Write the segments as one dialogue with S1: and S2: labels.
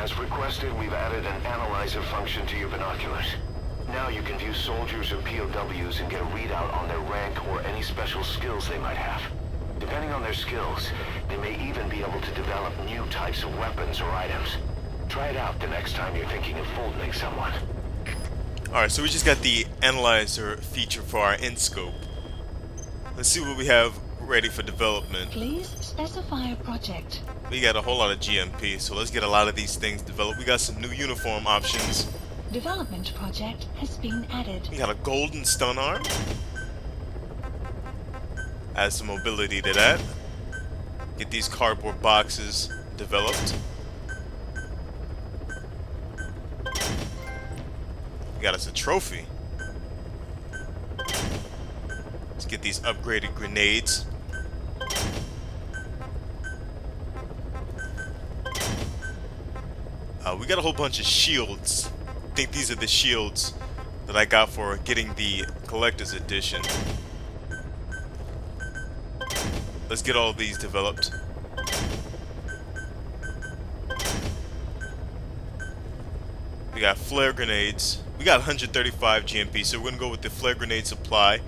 S1: As requested, we've added an analyzer function to your binoculars. Now you can view soldiers or POWs and get a readout on their rank or any special skills they might have. Depending on their skills, they may even be able to develop new types of weapons or items. Try it out the next time you're thinking of folding someone.
S2: Alright, so we just got the analyzer feature for our in-scope. Let's see what we have ready for development.
S3: Please specify a project.
S2: We got a whole lot of GMP, so let's get a lot of these things developed. We got some new uniform options.
S3: Development project has been added.
S2: We got a golden stun arm. Add some mobility to that. Get these cardboard boxes developed. We got us a trophy. Let's get these upgraded grenades. We got a whole bunch of shields. I think these are the shields that I got for getting the collector's edition. Let's get all of these developed. We got flare grenades. We got 135 GMP, so we're gonna go with the flare grenade supply.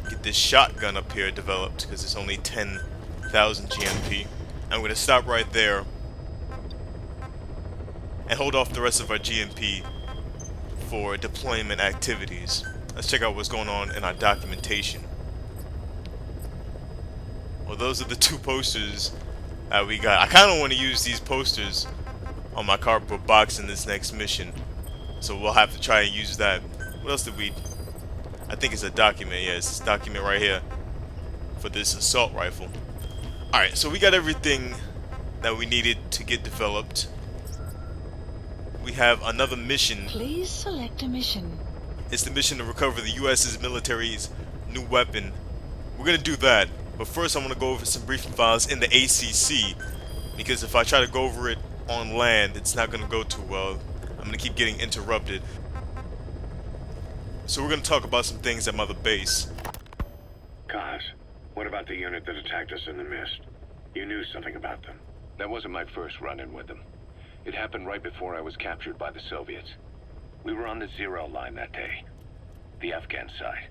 S2: Get this shotgun up here developed because it's only 10,000 GMP. I'm gonna stop right there and hold off the rest of our GMP for deployment activities. Let's check out what's going on in our documentation. Well, those are the two posters that we got. I kind of want to use these posters on my cardboard box in this next mission, so we'll have to try and use that. What else did we... I think it's a document. Yeah, it's this document right here for this assault rifle. Alright, so we got everything that we needed to get developed. We have another mission.
S3: Please select a mission.
S2: It's the mission to recover the U.S.'s military's new weapon. We're gonna do that, but first I want to go over some briefing files in the ACC, because if I try to go over it on land, it's not gonna go too well. I'm gonna keep getting interrupted. So we're gonna talk about some things at Mother Base.
S4: Kaz, what about the unit that attacked us in the mist? You knew something about them.
S1: That wasn't my first run-in with them. It happened right before I was captured by the Soviets. We were on the zero line that day, the Afghan side,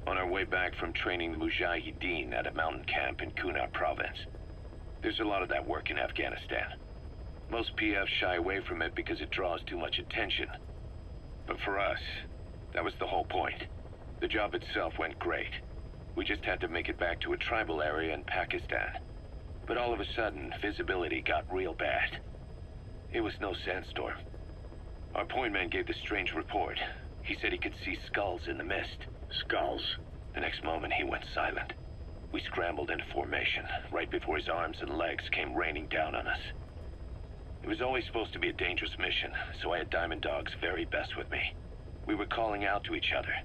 S1: on our way back from training the Mujahideen at a mountain camp in Kunar province. There's a lot of that work in Afghanistan. Most PFs shy away from it because it draws too much attention. But for us, that was the whole point. The job itself went great. We just had to make it back to a tribal area in Pakistan. But all of a sudden, visibility got real bad. It was no sandstorm. Our point man gave this strange report. He said he could see skulls in the mist.
S4: Skulls?
S1: The next moment, he went silent. We scrambled into formation, right before his arms and legs came raining down on us. It was always supposed to be a dangerous mission, so I had Diamond Dog's very best with me. We were calling out to each other.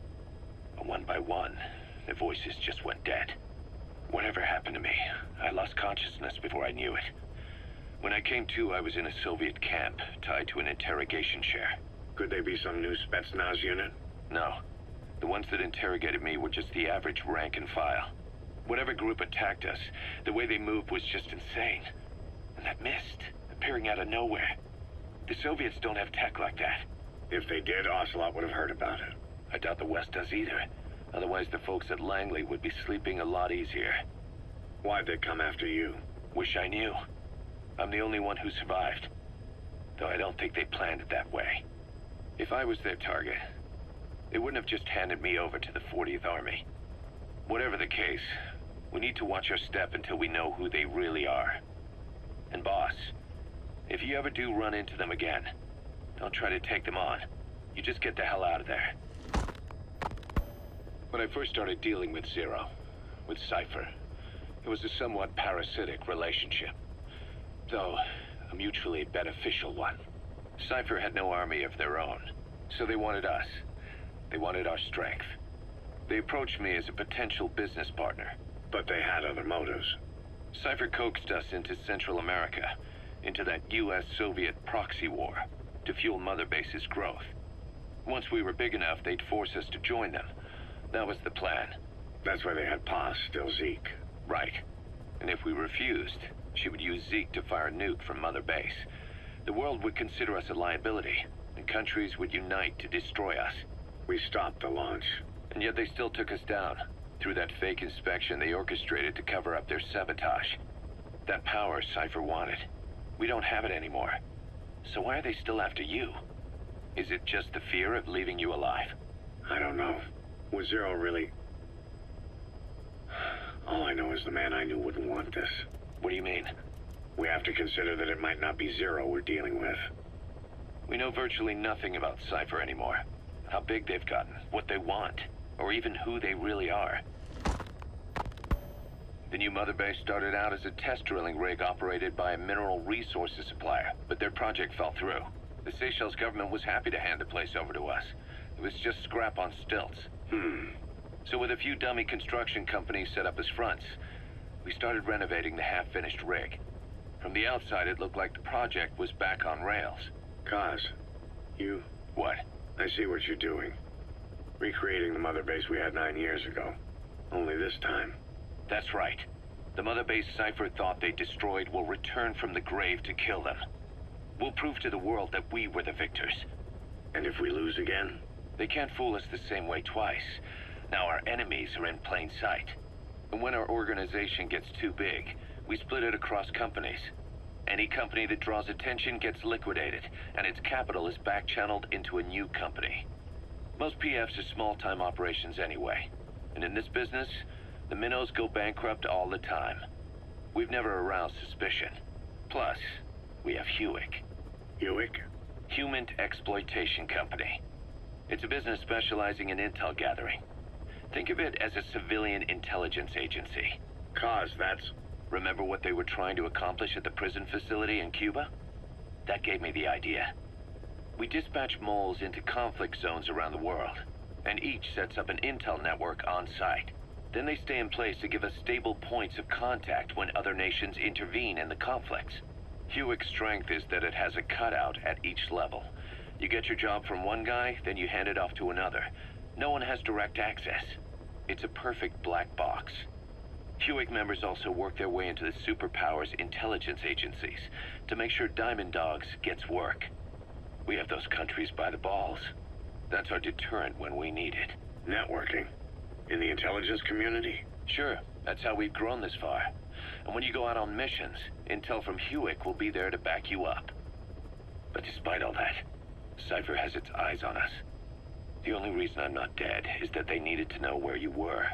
S1: But one by one, their voices just went dead. Whatever happened to me, I lost consciousness before I knew it. When I came to, I was in a Soviet camp, tied to an interrogation chair.
S4: Could they be some new Spetsnaz unit?
S1: No. The ones that interrogated me were just the average rank and file. Whatever group attacked us, the way they moved was just insane. And that mist, appearing out of nowhere. The Soviets don't have tech like that.
S4: If they did, Ocelot would have heard about it.
S1: I doubt the West does either. Otherwise, the folks at Langley would be sleeping a lot easier.
S4: Why'd they come after you?
S1: Wish I knew. I'm the only one who survived. Though I don't think they planned it that way. If I was their target, they wouldn't have just handed me over to the 40th Army. Whatever the case, we need to watch our step until we know who they really are. And boss, if you ever do run into them again, don't try to take them on. You just get the hell out of there. When I first started dealing with Zero, with Cypher, it was a somewhat parasitic relationship. Though, a mutually beneficial one. Cypher had no army of their own, so they wanted us. They wanted our strength. They approached me as a potential business partner.
S4: But they had other motives.
S1: Cypher coaxed us into Central America, into that US-Soviet proxy war, to fuel Mother Base's growth. Once we were big enough, they'd force us to join them. That was the plan.
S4: That's why they had Paz, still Zeke.
S1: Right. And if we refused, she would use Zeke to fire a nuke from Mother Base. The world would consider us a liability, and countries would unite to destroy us.
S4: We stopped the launch.
S1: And yet they still took us down. Through that fake inspection they orchestrated to cover up their sabotage. That power Cypher wanted. We don't have it anymore. So why are they still after you? Is it just the fear of leaving you alive?
S4: I don't know. Was Zero really... All I know is the man I knew wouldn't want this.
S1: What do you mean?
S4: We have to consider that it might not be Zero we're dealing with.
S1: We know virtually nothing about Cypher anymore. How big they've gotten, what they want, or even who they really are. The new Mother Base started out as a test drilling rig operated by a mineral resources supplier, but their project fell through. The Seychelles government was happy to hand the place over to us. It was just scrap on stilts. So with a few dummy construction companies set up as fronts, we started renovating the half-finished rig. From the outside, it looked like the project was back on rails.
S4: Kaz, you...
S1: What?
S4: I see what you're doing. Recreating the Mother Base we had 9 years ago. Only this time.
S1: That's right. The Mother Base Cypher thought they destroyed will return from the grave to kill them. We'll prove to the world that we were the victors.
S4: And if we lose again?
S1: They can't fool us the same way twice. Now our enemies are in plain sight. And when our organization gets too big, we split it across companies. Any company that draws attention gets liquidated, and its capital is back-channeled into a new company. Most PFs are small-time operations anyway. And in this business, the minnows go bankrupt all the time. We've never aroused suspicion. Plus, we have Hewick.
S4: Hewick?
S1: Human Exploitation Company. It's a business specializing in intel gathering. Think of it as a civilian intelligence agency.
S4: Kaz, that's...
S1: Remember what they were trying to accomplish at the prison facility in Cuba? That gave me the idea. We dispatch moles into conflict zones around the world, and each sets up an intel network on site. Then they stay in place to give us stable points of contact when other nations intervene in the conflicts. Hewick's strength is that it has a cutout at each level. You get your job from one guy, then you hand it off to another. No one has direct access. It's a perfect black box. Hewick members also work their way into the superpowers intelligence agencies to make sure Diamond Dogs gets work. We have those countries by the balls. That's our deterrent when we need it.
S4: Networking? In the intelligence community?
S1: Sure, that's how we've grown this far. And when you go out on missions, intel from Hewick will be there to back you up. But despite all that, Cypher has its eyes on us. The only reason I'm not dead is that they needed to know where you were.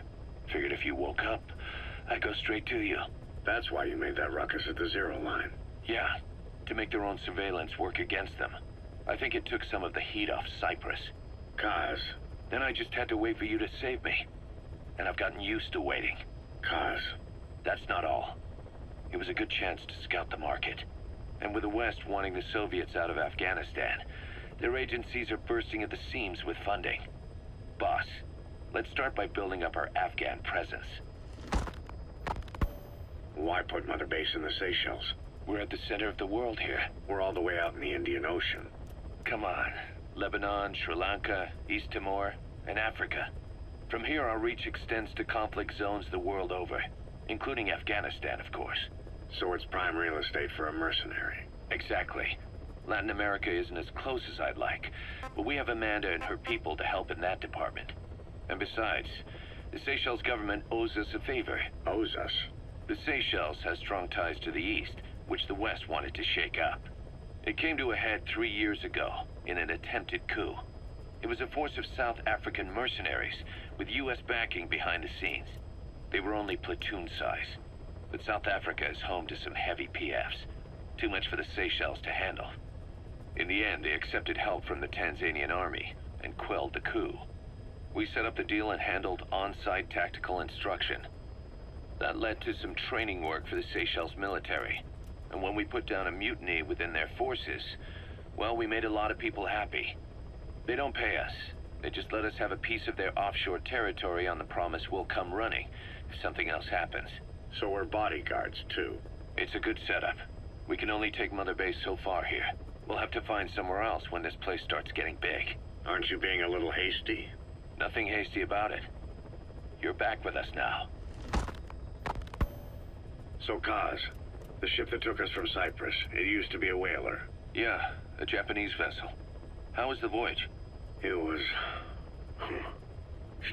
S1: Figured if you woke up, I'd go straight to you.
S4: That's why you made that ruckus at the Zero line.
S1: Yeah, to make their own surveillance work against them. I think it took some of the heat off Cyprus.
S4: Kaz.
S1: Then I just had to wait for you to save me. And I've gotten used to waiting.
S4: Kaz.
S1: That's not all. It was a good chance to scout the market. And with the West wanting the Soviets out of Afghanistan, their agencies are bursting at the seams with funding. Boss, let's start by building up our Afghan presence.
S4: Why put Mother Base in the Seychelles?
S1: We're at the center of the world here.
S4: We're all the way out in the Indian Ocean.
S1: Come on. Lebanon, Sri Lanka, East Timor, and Africa. From here, our reach extends to conflict zones the world over, including Afghanistan, of course.
S4: So it's prime real estate for a mercenary.
S1: Exactly. Latin America isn't as close as I'd like, but we have Amanda and her people to help in that department. And besides, the Seychelles government owes us a favor.
S4: Owes us?
S1: The Seychelles has strong ties to the east, which the West wanted to shake up. It came to a head 3 years ago, in an attempted coup. It was a force of South African mercenaries, with U.S. backing behind the scenes. They were only platoon size, but South Africa is home to some heavy PFs. Too much for the Seychelles to handle. In the end, they accepted help from the Tanzanian army, and quelled the coup. We set up the deal and handled on-site tactical instruction. That led to some training work for the Seychelles military. And when we put down a mutiny within their forces, well, we made a lot of people happy. They don't pay us. They just let us have a piece of their offshore territory on the promise we'll come running if something else happens.
S4: So we're bodyguards, too.
S1: It's a good setup. We can only take Mother Base so far here. We'll have to find somewhere else when this place starts getting big.
S4: Aren't you being a little hasty?
S1: Nothing hasty about it. You're back with us now.
S4: So, Kaz, the ship that took us from Cyprus, it used to be a whaler.
S1: Yeah, a Japanese vessel. How was the voyage?
S4: It was...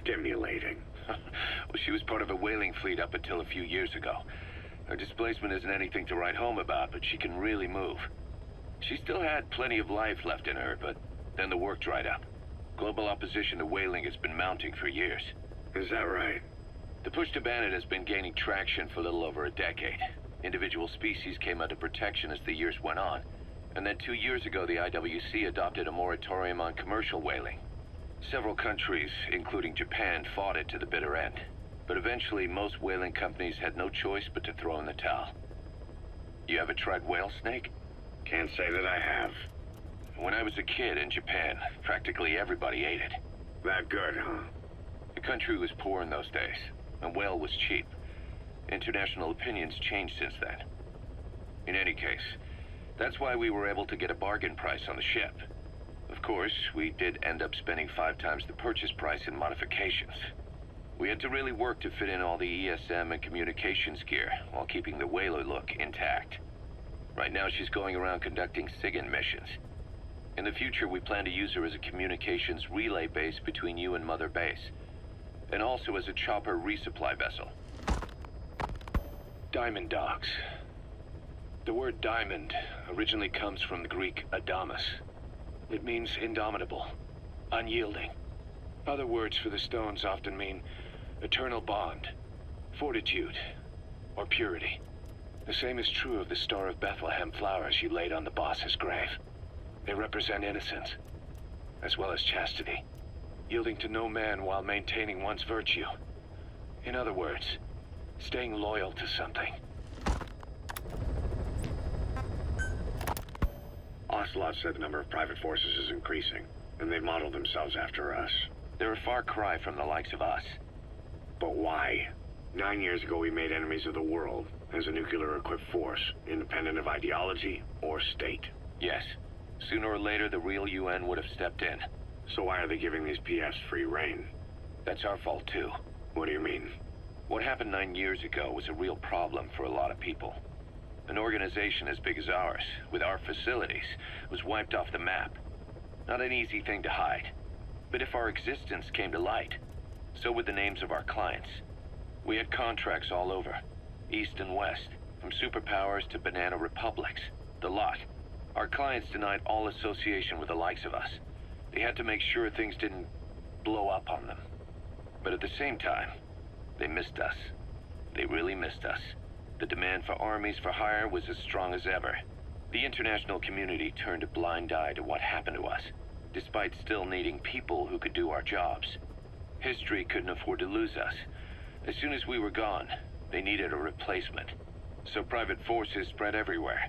S4: stimulating.
S1: Well, she was part of a whaling fleet up until a few years ago. Her displacement isn't anything to write home about, but she can really move. She still had plenty of life left in her, but then the work dried up. Global opposition to whaling has been mounting for years.
S4: Is that right?
S1: The push to ban it has been gaining traction for a little over a decade. Individual species came under protection as the years went on, and then 2 years ago the IWC adopted a moratorium on commercial whaling. Several countries, including Japan, fought it to the bitter end. But eventually, most whaling companies had no choice but to throw in the towel. You ever tried whale snake?
S4: Can't say that I have.
S1: When I was a kid in Japan, practically everybody ate it.
S4: That good, huh?
S1: The country was poor in those days, and whale was cheap. International opinions changed since then. In any case, that's why we were able to get a bargain price on the ship. Of course, we did end up spending 5 times the purchase price in modifications. We had to really work to fit in all the ESM and communications gear while keeping the whaler look intact. Right now she's going around conducting SIGINT missions. In the future, we plan to use her as a communications relay base between you and Mother Base, and also as a chopper resupply vessel. Diamond dogs. The word diamond originally comes from the Greek adamas. It means indomitable, unyielding. Other words for the stones often mean eternal bond, fortitude, or purity. The same is true of the Star of Bethlehem flowers you laid on the boss's grave. They represent innocence, as well as chastity, yielding to no man while maintaining one's virtue. In other words, staying loyal to something.
S4: Ocelot said the number of private forces is increasing, and they modeled themselves after us.
S1: They're a far cry from the likes of us.
S4: But why? 9 years ago we made enemies of the world as a nuclear-equipped force, independent of ideology or state.
S1: Yes. Sooner or later, the real UN would have stepped in.
S4: So why are they giving these PFs free rein?
S1: That's our fault, too.
S4: What do you mean?
S1: What happened 9 years ago was a real problem for a lot of people. An organization as big as ours, with our facilities, was wiped off the map. Not an easy thing to hide. But if our existence came to light, so would the names of our clients. We had contracts all over, east and west, from superpowers to banana republics, the lot. Our clients denied all association with the likes of us. They had to make sure things didn't blow up on them. But at the same time, they missed us. They really missed us. The demand for armies for hire was as strong as ever. The international community turned a blind eye to what happened to us, despite still needing people who could do our jobs. History couldn't afford to lose us. As soon as we were gone, they needed a replacement. So private forces spread everywhere.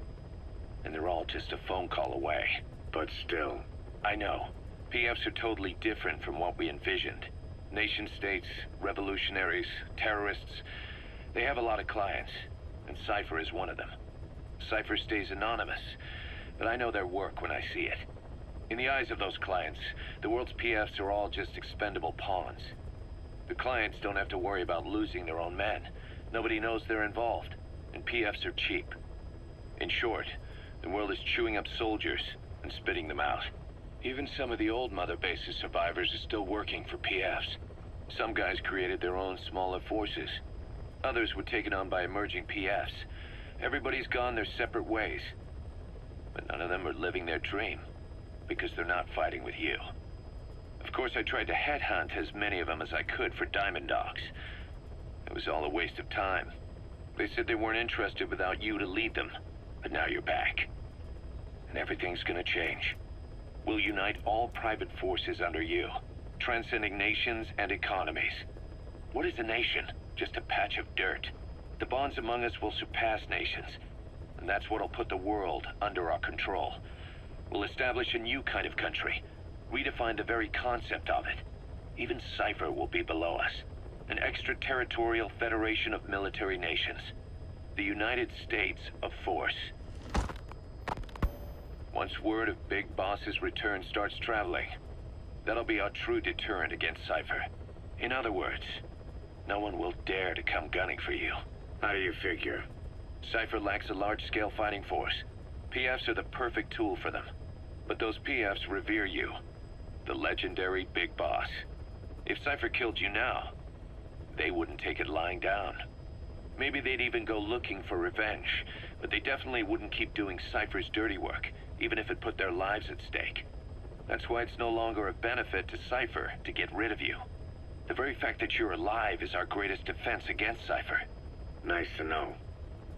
S1: And they're all just a phone call away.
S4: But still.
S1: I know. PFs are totally different from what we envisioned. Nation-states, revolutionaries, terrorists, they have a lot of clients, and Cypher is one of them. Cypher stays anonymous, but I know their work when I see it. In the eyes of those clients, the world's PFs are all just expendable pawns. The clients don't have to worry about losing their own men. Nobody knows they're involved, and PFs are cheap. In short, the world is chewing up soldiers and spitting them out. Even some of the old Mother Base's survivors are still working for PFs. Some guys created their own smaller forces. Others were taken on by emerging PFs. Everybody's gone their separate ways. But none of them are living their dream, because they're not fighting with you. Of course, I tried to headhunt as many of them as I could for Diamond Dogs. It was all a waste of time. They said they weren't interested without you to lead them, but now you're back. And everything's gonna change. We'll unite all private forces under you, transcending nations and economies. What is a nation? Just a patch of dirt. The bonds among us will surpass nations, and that's what'll put the world under our control. We'll establish a new kind of country, redefine the very concept of it. Even Cypher will be below us, an extraterritorial federation of military nations. The United States of Force. Once word of Big Boss's return starts traveling, that'll be our true deterrent against Cypher. In other words, no one will dare to come gunning for you.
S4: How do you figure?
S1: Cypher lacks a large-scale fighting force. PFs are the perfect tool for them. But those PFs revere you, the legendary Big Boss. If Cypher killed you now, they wouldn't take it lying down. Maybe they'd even go looking for revenge, but they definitely wouldn't keep doing Cypher's dirty work, even if it put their lives at stake. That's why it's no longer a benefit to Cypher to get rid of you. The very fact that you're alive is our greatest defense against Cypher.
S4: Nice to know.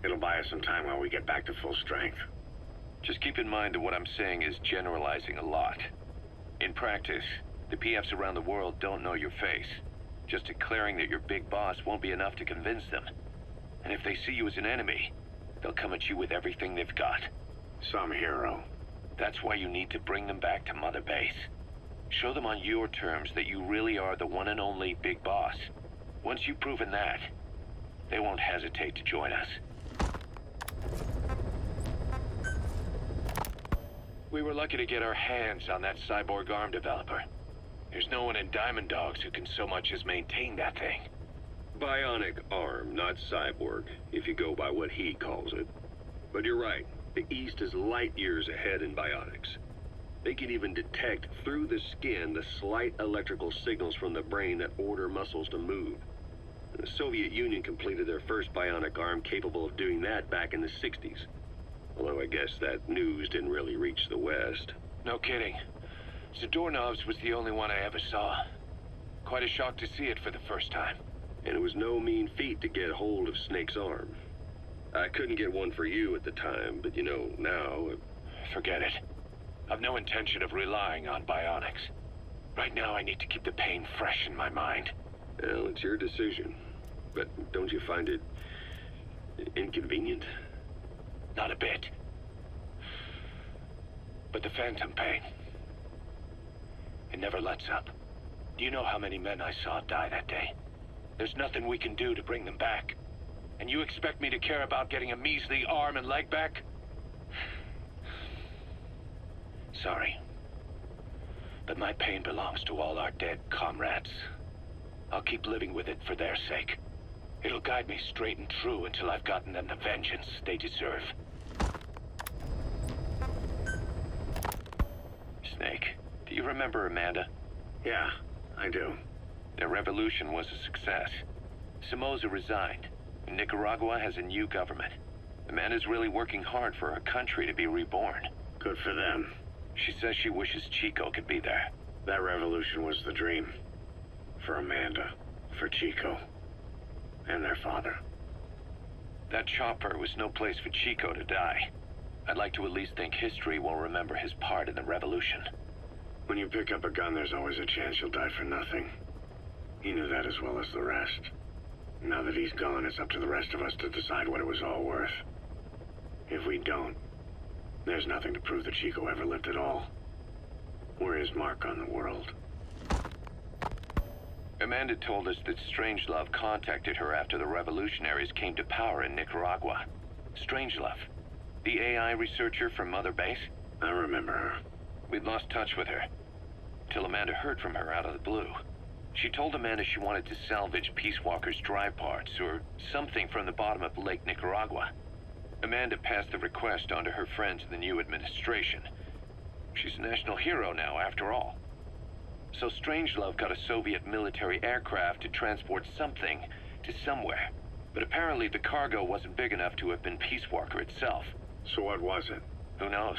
S4: It'll buy us some time while we get back to full strength.
S1: Just keep in mind that what I'm saying is generalizing a lot. In practice, the PFs around the world don't know your face. Just declaring that you're Big Boss won't be enough to convince them. And if they see you as an enemy, they'll come at you with everything they've got.
S4: Some hero.
S1: That's why you need to bring them back to Mother Base. Show them on your terms that you really are the one and only Big Boss. Once you've proven that, they won't hesitate to join us. We were lucky to get our hands on that cyborg arm developer. There's no one in Diamond Dogs who can so much as maintain that thing.
S5: Bionic arm, not cyborg, if you go by what he calls it. But you're right, the East is light years ahead in bionics. They can even detect through the skin the slight electrical signals from the brain that order muscles to move. The Soviet Union completed their first bionic arm capable of doing that back in the 60s. Although I guess that news didn't really reach the West.
S1: No kidding. Zadornov's was the only one I ever saw. Quite a shock to see it for the first time.
S5: And it was no mean feat to get hold of Snake's arm. I couldn't get one for you at the time, but you know, now...
S1: Forget it. I've no intention of relying on bionics. Right now I need to keep the pain fresh in my mind.
S5: Well, it's your decision. But don't you find it... inconvenient?
S1: Not a bit. But the phantom pain, it never lets up. Do you know how many men I saw die that day? There's nothing we can do to bring them back. And you expect me to care about getting a measly arm and leg back? Sorry. But my pain belongs to all our dead comrades. I'll keep living with it for their sake. It'll guide me straight and true until I've gotten them the vengeance they deserve. Snake, do you remember Amanda?
S4: Yeah, I do.
S1: Their revolution was a success. Somoza resigned, and Nicaragua has a new government. Amanda's really working hard for her country to be reborn.
S4: Good for them.
S1: She says she wishes Chico could be there.
S4: That revolution was the dream. For Amanda, for Chico, and their father.
S1: That chopper was no place for Chico to die. I'd like to at least think history will remember his part in the revolution.
S4: When you pick up a gun, there's always a chance you'll die for nothing. He knew that as well as the rest. Now that he's gone, it's up to the rest of us to decide what it was all worth. If we don't, there's nothing to prove that Chico ever lived at all. We're his mark on the world.
S1: Amanda told us that Strangelove contacted her after the revolutionaries came to power in Nicaragua. Strangelove, the AI researcher from Mother Base?
S4: I remember her.
S1: We'd lost touch with her, till Amanda heard from her out of the blue. She told Amanda she wanted to salvage Peace Walker's drive parts, or something from the bottom of Lake Nicaragua. Amanda passed the request on to her friends in the new administration. She's a national hero now, after all. So Strangelove got a Soviet military aircraft to transport something to somewhere. But apparently the cargo wasn't big enough to have been Peace Walker itself.
S4: So what was it?
S1: Who knows?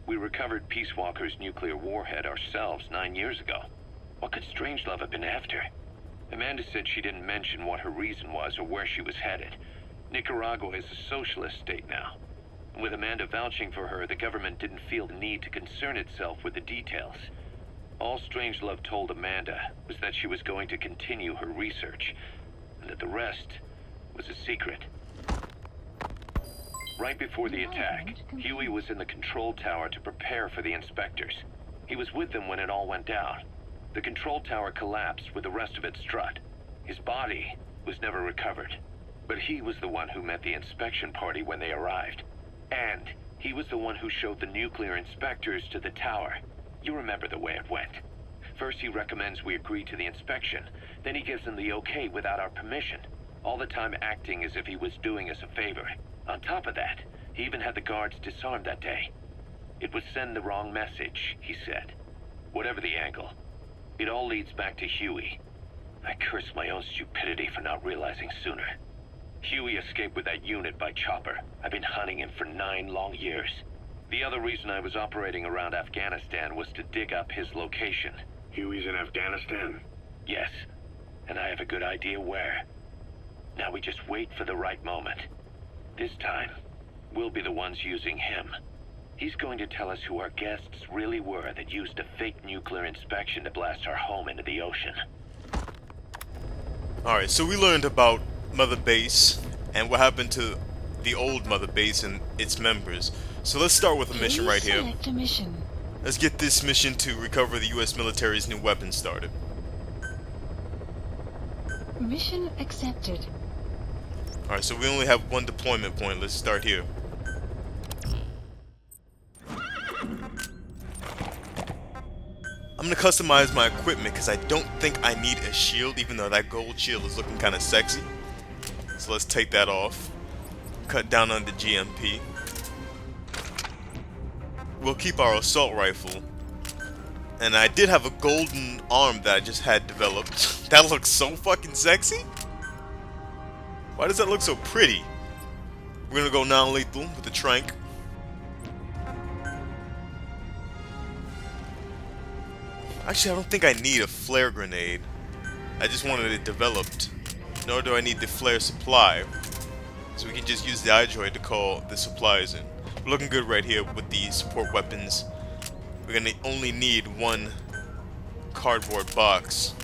S1: We recovered Peace Walker's nuclear warhead ourselves 9 years ago. What could Strangelove have been after? Amanda said she didn't mention what her reason was or where she was headed. Nicaragua is a socialist state now. With Amanda vouching for her, the government didn't feel the need to concern itself with the details. All Strangelove told Amanda was that she was going to continue her research, and that the rest was a secret. Right before the attack, Huey was in the control tower to prepare for the inspectors. He was with them when it all went down. The control tower collapsed with the rest of its strut. His body was never recovered. But he was the one who met the inspection party when they arrived. And he was the one who showed the nuclear inspectors to the tower. You remember the way it went. First he recommends we agree to the inspection. Then he gives them the okay without our permission. All the time acting as if he was doing us a favor. On top of that, he even had the guards disarmed that day. It would send the wrong message, he said. Whatever the angle, it all leads back to Huey. I curse my own stupidity for not realizing sooner. Huey escaped with that unit by chopper. I've been hunting him for 9 long years. The other reason I was operating around Afghanistan was to dig up his location.
S4: Huey's in Afghanistan?
S1: Yes, and I have a good idea where. Now we just wait for the right moment. This time, we'll be the ones using him. He's going to tell us who our guests really were that used a fake nuclear inspection to blast our home into the ocean.
S2: Alright, so we learned about Mother Base and what happened to the old Mother Base and its members. So let's start with a mission right here.
S3: Select a mission.
S2: Let's get this mission to recover the US military's new weapons started.
S3: Mission accepted.
S2: Alright, so we only have 1 deployment point. Let's start here. I'm gonna customize my equipment because I don't think I need a shield, even though that gold shield is looking kind of sexy. So let's take that off. Cut down on the GMP. We'll keep our assault rifle. And I did have a golden arm that I just had developed. That looks so fucking sexy. Why does that look so pretty? We're gonna go non-lethal with the trank. Actually, I don't think I need a flare grenade. I just wanted it developed. Nor do I need the flare supply. So we can just use the iDroid to call the supplies in. We're looking good right here with the support weapons. We're gonna only need 1 cardboard box.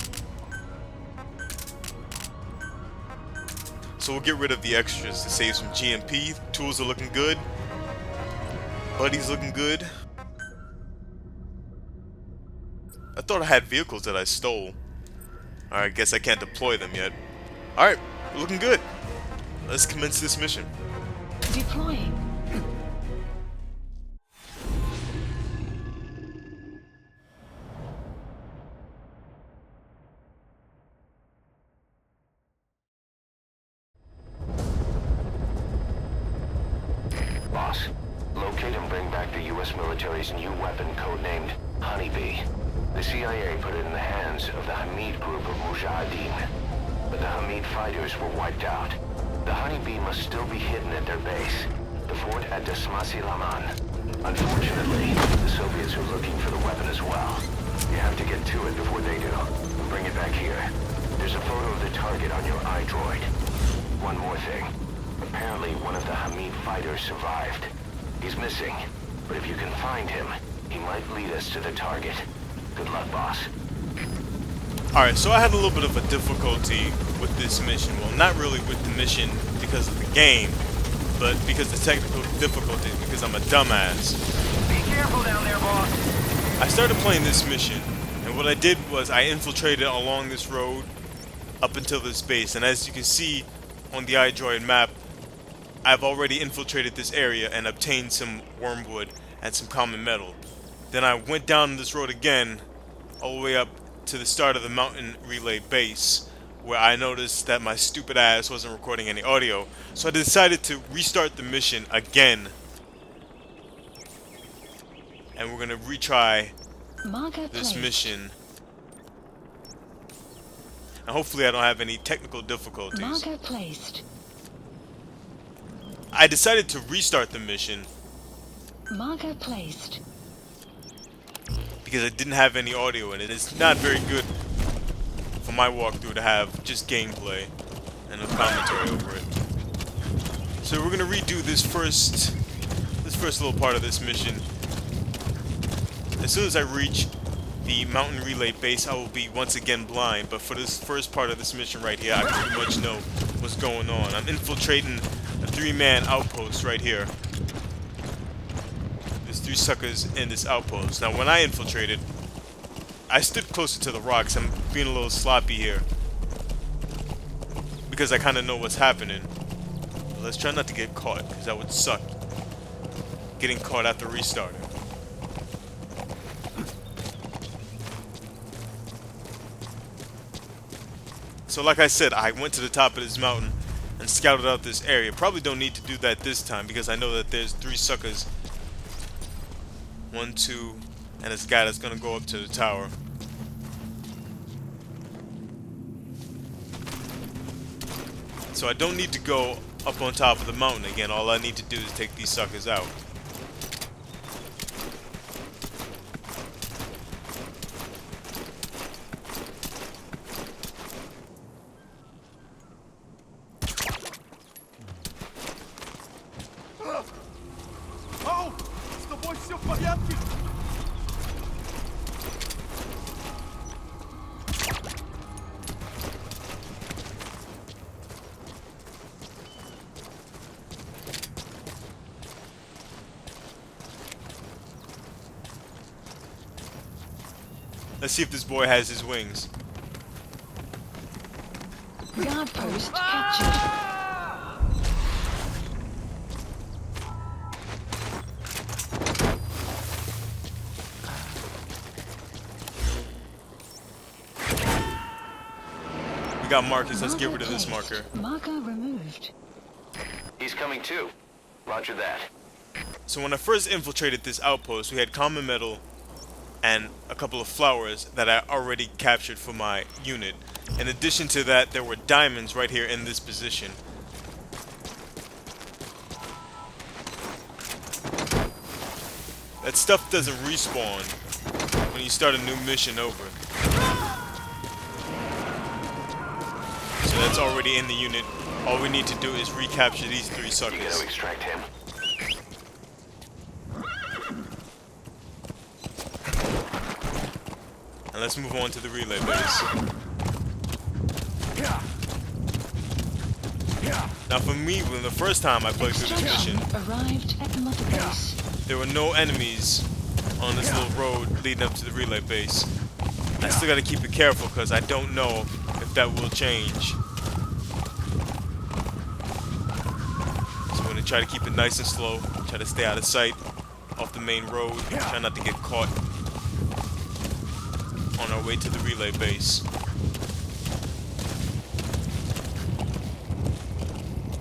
S2: So we'll get rid of the extras to save some GMP. Tools are looking good. Buddy's looking good. I thought I had vehicles that I stole. Alright, guess I can't deploy them yet. Alright, we're looking good. Let's commence this mission.
S3: Deploying.
S6: Boss, locate and bring back the U.S. military's new weapon codenamed Honeybee. The CIA put it in the hands of the Hamid group of Mujahideen, but the Hamid fighters were wiped out. The Honeybee must still be hidden at their base, the fort at Dasmasi Laman. Unfortunately, the Soviets are looking for the weapon as well. You have to get to it before they do, and bring it back here. There's a photo of the target on your iDroid. One more thing. Apparently, one of the Hamid fighters survived. He's missing, but if you can find him, he might lead us to the target. Good luck, boss.
S2: Alright, so I had a little bit of a difficulty with this mission. Well, not really with the mission because of the game, but because of technical difficulties because I'm a dumbass.
S6: Be careful down there, boss.
S2: I started playing this mission, and what I did was I infiltrated along this road up until this base, and as you can see on the iDroid map, I've already infiltrated this area and obtained some wormwood and some common metal. Then I went down this road again, all the way up to the start of the mountain relay base, where I noticed that my stupid ass wasn't recording any audio, so I decided to restart the mission again. And we're gonna retry
S3: Marker
S2: this
S3: placed.
S2: mission. And hopefully I don't have any technical difficulties.
S3: Marker placed.
S2: I decided to restart the mission
S3: Marker placed.
S2: because I didn't have any audio in it. It's not very good for my walkthrough to have just gameplay and a commentary over it. So we're gonna redo this first little part of this mission. As soon as I reach the mountain relay base, I will be once again blind. But for this first part of this mission right here, I pretty much know what's going on. I'm infiltrating a 3-man outpost right here. There's 3 suckers in this outpost. Now, when I infiltrated, I stood closer to the rocks. I'm being a little sloppy here because I kind of know what's happening. But let's try not to get caught, because that would suck. Getting caught after restarting. So like I said, I went to the top of this mountain and scouted out this area. Probably don't need to do that this time because I know that there's 3 suckers. 1, 2, and this guy that's gonna go up to the tower. So I don't need to go up on top of the mountain again. All I need to do is take these suckers out. Let's see if this boy has his wings.
S3: Guard post captured.
S2: We got Marcus. Let's get
S3: Marker
S2: rid of this
S3: placed.
S2: marker.
S3: Marker removed.
S6: He's coming too. Roger that.
S2: So when I first infiltrated this outpost, we had common metal and a couple of flowers that I already captured for my unit. In addition to that, there were diamonds right here in this position. That stuff doesn't respawn when you start a new mission over. So that's already in the unit. All we need to do is recapture these 3
S6: You
S2: suckers.
S6: gotta extract him.
S2: And let's move on to the relay base. Now for me, when the first time I played through this mission,
S3: Arrived at the mother base.
S2: there were no enemies on this little road leading up to the relay base. I still gotta keep it careful because I don't know if that will change. So I'm gonna try to keep it nice and slow, try to stay out of sight off the main road, try not to get caught on our way to the relay base.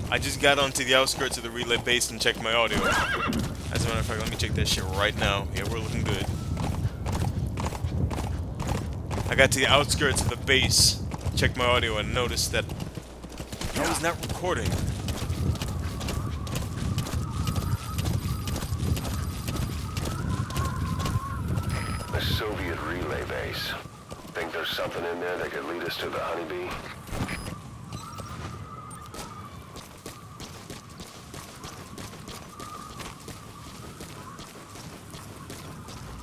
S2: I just got onto the outskirts of the relay base and checked my audio. As a matter of fact, let me check that shit right now. Yeah, we're looking good. I got to the outskirts of the base, checked my audio, and noticed that I was not recording.
S6: A Soviet relay base. Think there's something in there that could lead us to the honeybee?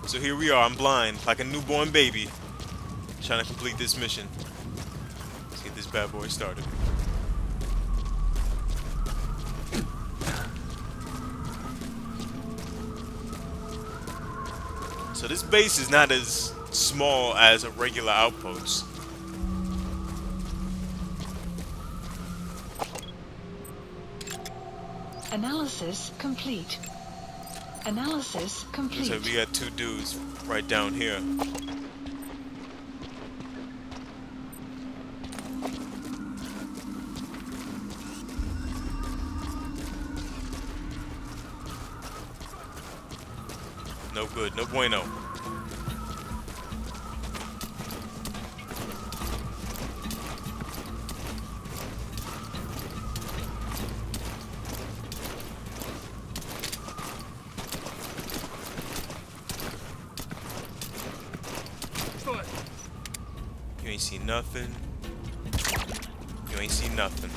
S2: So here we are, I'm blind, like a newborn baby, trying to complete this mission. Let's get this bad boy started. So this base is not as small as a regular outpost.
S3: Analysis complete. Analysis complete.
S2: So we got 2 dudes right down here. No good, no bueno. You ain't see nothing. You ain't see nothing.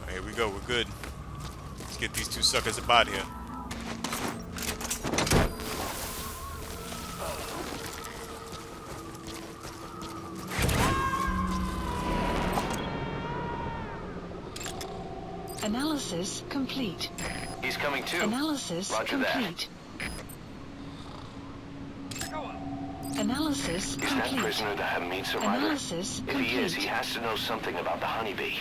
S2: Alright, here we go, we're good. Let's get these 2 suckers up out here.
S3: Analysis complete.
S6: He's coming too.
S3: Analysis
S6: Roger that.
S3: complete. Analysis
S6: Is that
S3: complete.
S6: prisoner the Hamid survivor?
S3: Analysis
S6: If he is,
S3: complete.
S6: he has to know something about the honeybee.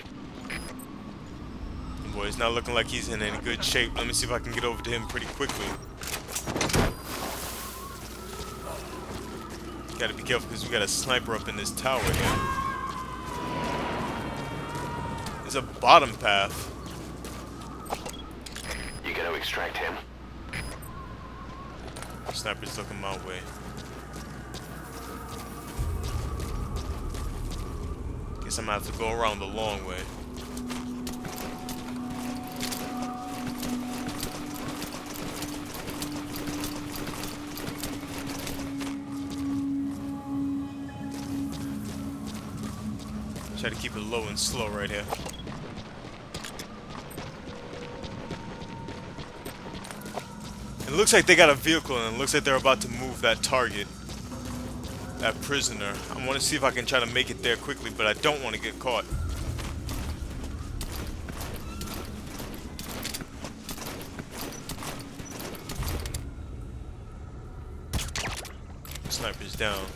S2: boy, it's not looking like he's in any good shape. Let me see if I can get over to him pretty quickly. Gotta be careful because we got a sniper up in this tower here. There's a bottom path.
S6: You gonna extract him?
S2: Sniper's looking my way. Guess I'm gonna have to go around the long way. Try to keep it low and slow right here. It looks like they got a vehicle and it looks like they're about to move that target. That prisoner. I want to see if I can try to make it there quickly, but I don't want to get caught. Sniper's down.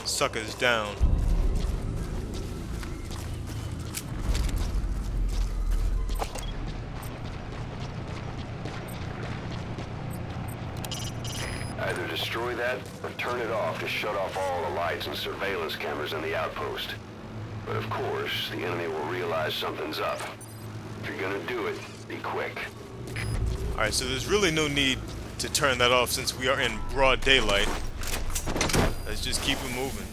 S2: Sucker's down.
S6: Either destroy that or turn it off to shut off all the lights and surveillance cameras in the outpost. But of course, the enemy will realize something's up. If you're gonna do it, be quick.
S2: Alright, so there's really no need to turn that off since we are in broad daylight. Let's just keep it moving.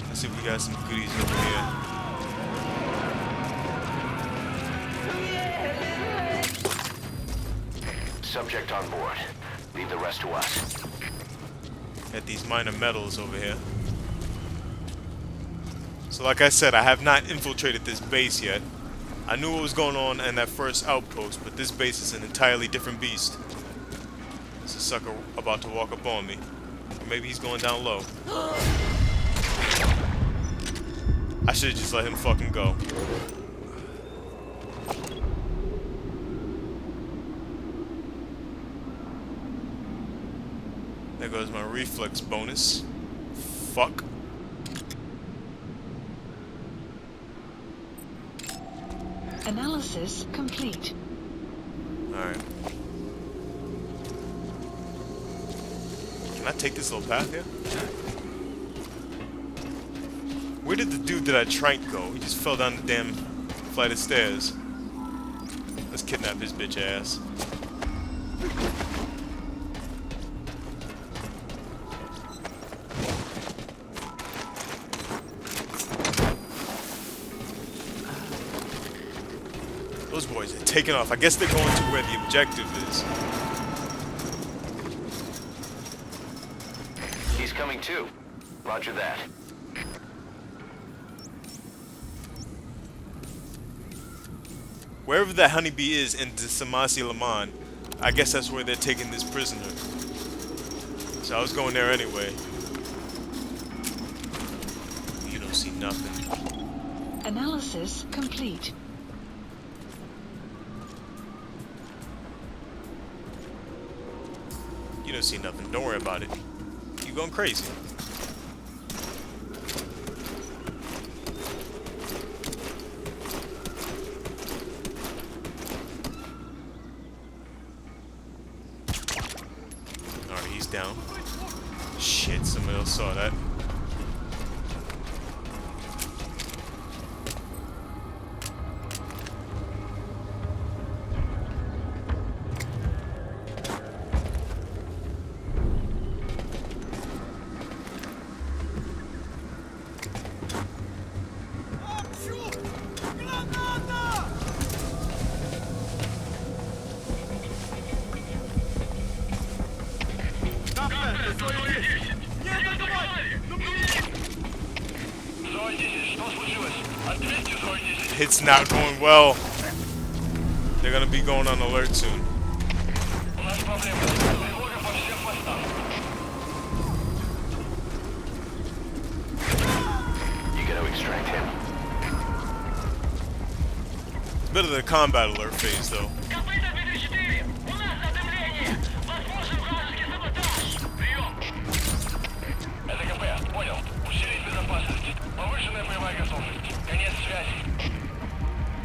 S2: Let's see if we got some goodies over here.
S6: Subject on board. Leave the rest to us.
S2: Got these minor metals over here. So like I said, I have not infiltrated this base yet. I knew what was going on in that first outpost, but this base is an entirely different beast. There's a sucker about to walk up on me. Or maybe he's going down low. I should have just let him fucking go. There goes my reflex bonus. Fuck.
S3: Analysis complete.
S2: Alright. Can I take this little path here? Where did the dude that I tranked go? He just fell down the damn flight of stairs. Let's kidnap his bitch ass. Those boys are taking off. I guess they're going to where the objective is.
S6: He's coming too. Roger that.
S2: Wherever that honeybee is in Samasi Laman, I guess that's where they're taking this prisoner. So I was going there anyway. You don't see nothing.
S3: Analysis complete.
S2: You don't see nothing. Don't worry about it. You going crazy. Alright, he's down. Shit, somebody else saw that. It's not going well. They're gonna be going on alert soon.
S6: You gotta extract him.
S2: Bit of the combat alert phase though.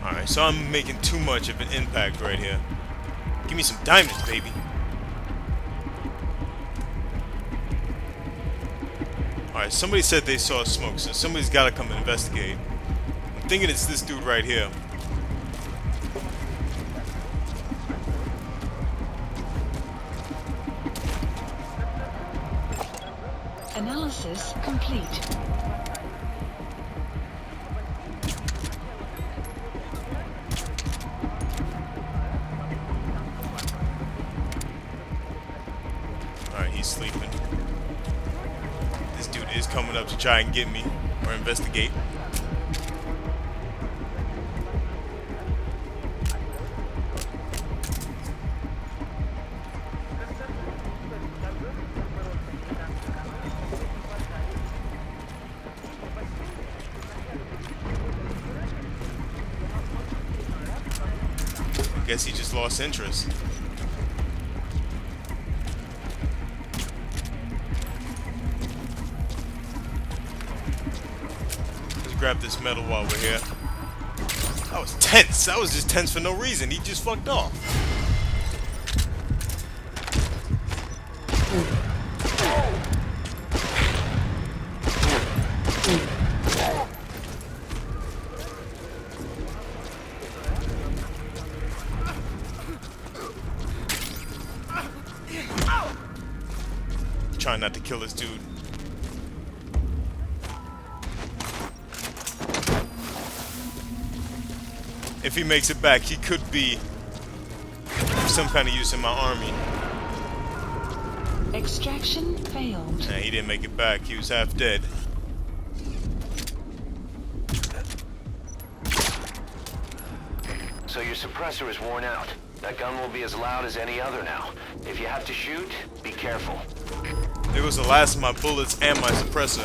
S2: Alright, so I'm making too much of an impact right here. Give me some diamonds, baby. Alright, somebody said they saw smoke, so somebody's gotta come and investigate. I'm thinking it's this dude right here.
S3: Analysis complete.
S2: Alright, he's sleeping. This dude is coming up to try and get me or investigate. I guess he just lost interest. Let's grab this metal while we're here. That was tense. That was just tense for no reason. He just fucked off. Trying not to kill this dude. If he makes it back, he could be some kind of use in my army.
S3: Extraction failed.
S2: Nah, he didn't make it back. He was half dead.
S6: So your suppressor is worn out. That gun will be as loud as any other now. If you have to shoot, be careful.
S2: It was the last of my bullets and my suppressor.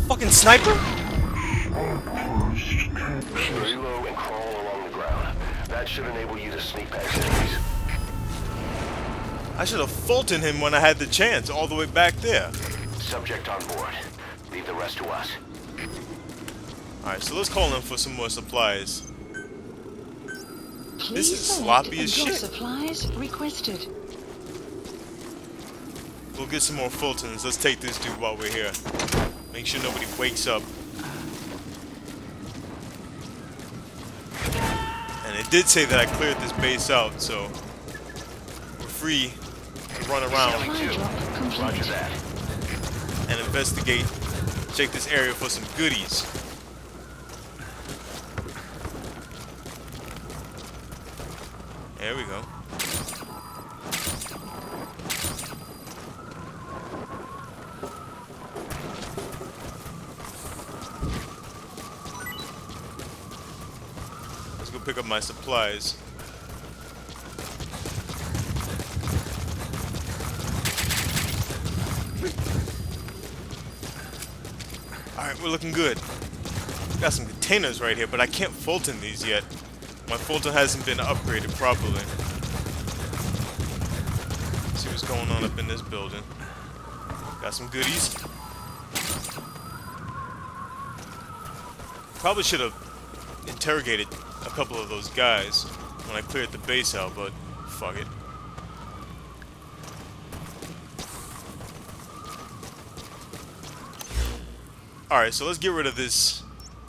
S2: Fucking sniper?
S6: Stay low and crawl along the ground. That should enable you to sneak past enemies.
S2: I should have Fultoned him when I had the chance, all the way back there.
S6: Subject on board. Leave the rest to us.
S2: Alright, so let's call him for some more supplies.
S3: Please
S2: This is
S3: select
S2: sloppy as
S3: your
S2: shit.
S3: supplies requested.
S2: We'll get some more Fultons. Let's take this dude while we're here. Make sure nobody wakes up. And it did say that I cleared this base out, so we're free to run around
S3: Supply drop
S6: Roger
S3: complete.
S6: that.
S2: and investigate. Check this area for some goodies. There we go. Let's go pick up my supplies. Alright, we're looking good. Got some containers right here, but I can't Fulton these yet. My Fulton hasn't been upgraded properly. See what's going on up in this building. Got some goodies. Probably should have interrogated a couple of those guys when I cleared the base out, but fuck it. Alright, so let's get rid of this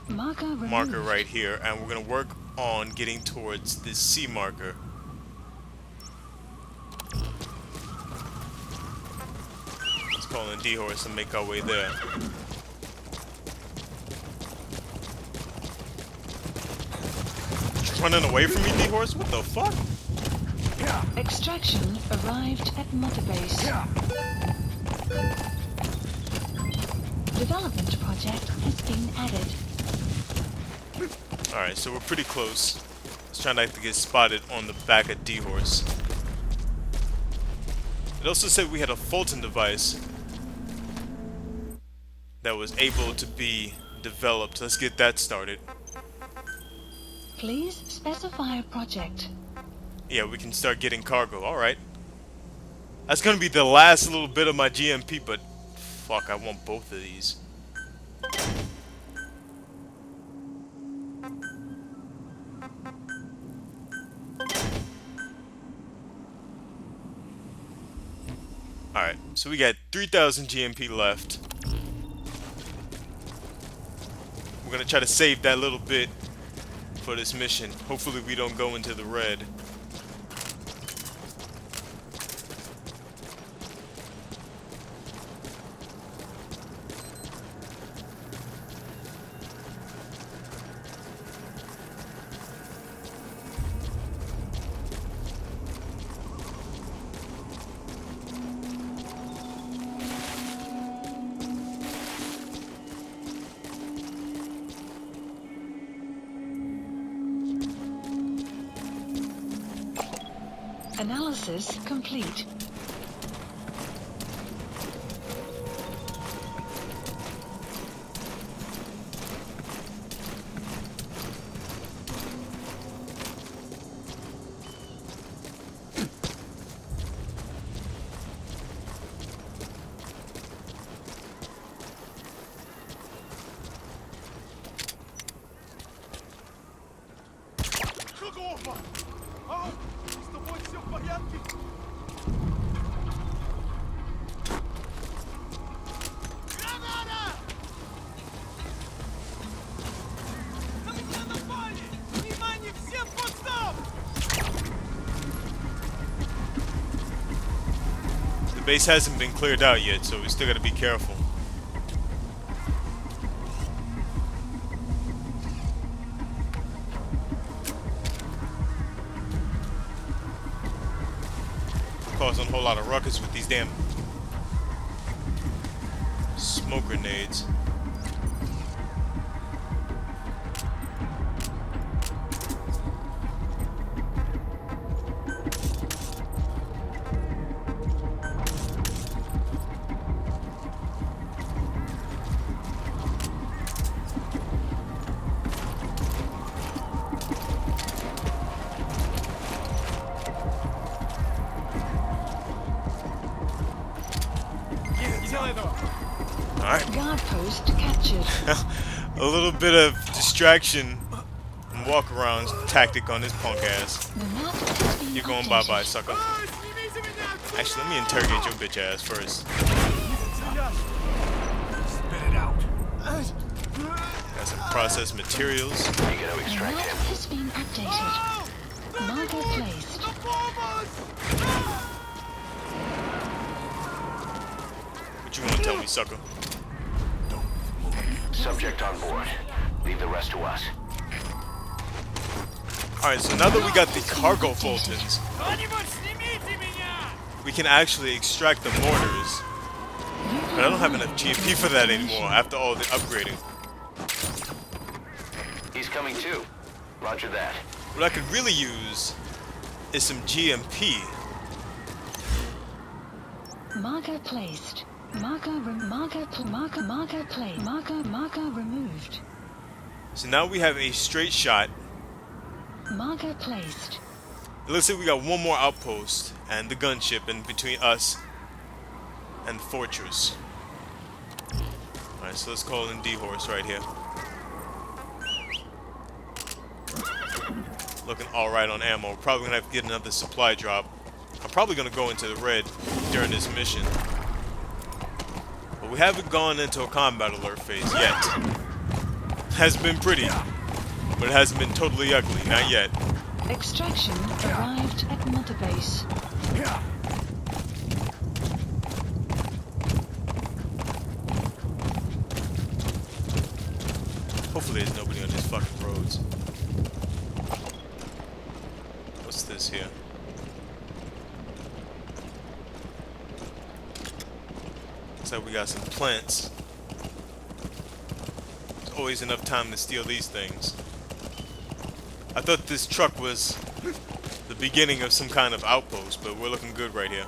S3: Marker removed.
S2: marker right here, and we're gonna work on getting towards this C marker. Let's call in D-Horse and make our way there. Just running away from me, D-Horse? What the fuck?
S3: Extraction arrived at Mother Base. Development project has been added.
S2: Alright, so we're pretty close. Let's try not to get spotted on the back of D-Horse. It also said we had a Fulton device that was able to be developed. Let's get that started.
S3: Please specify a project.
S2: Yeah, we can start getting cargo. Alright. That's gonna be the last little bit of my GMP, but Fuck, I want both of these. Alright, so we got 3,000 GMP left. We're gonna try to save that little bit for this mission. Hopefully we don't go into the red.
S3: Analysis complete.
S2: The base hasn't been cleared out yet, so we still gotta be careful. Causing a whole lot of ruckus with these damn smoke grenades. Alright.
S3: Guard post captured.
S2: A little bit of distraction and walk around tactic on this punk ass.
S3: The map has been
S2: You're going
S3: updated.
S2: bye bye, sucker. Actually, let me interrogate your bitch ass first. Got some processed materials.
S6: You gotta
S3: The
S6: extract
S3: map
S6: him.
S3: has been updated. Marker placed.
S2: What you want to tell me, sucker?
S6: Subject on board. Leave the rest to us.
S2: Alright, so now that we got the cargo Fultons, we can actually extract the mortars. But I don't have enough GMP for that anymore after all the upgrading.
S6: He's coming too. Roger that.
S2: What I could really use is some GMP.
S3: Marker placed. Marker removed.
S2: So now we have a straight shot.
S3: Marker placed.
S2: It looks like we got one more outpost and the gunship in between us and the fortress. Alright, so let's call in D-Horse right here. Looking alright on ammo. We're probably gonna have to get another supply drop. I'm probably gonna go into the red during this mission. But we haven't gone into a combat alert phase yet. Has been pretty, but it hasn't been totally ugly, not yet.
S3: Extraction arrived at Mother Base.
S2: Hopefully there's nobody on these fucking roads. What's this here? Looks like we got some plants. There's always enough time to steal these things. I thought this truck was the beginning of some kind of outpost, but we're looking good right here.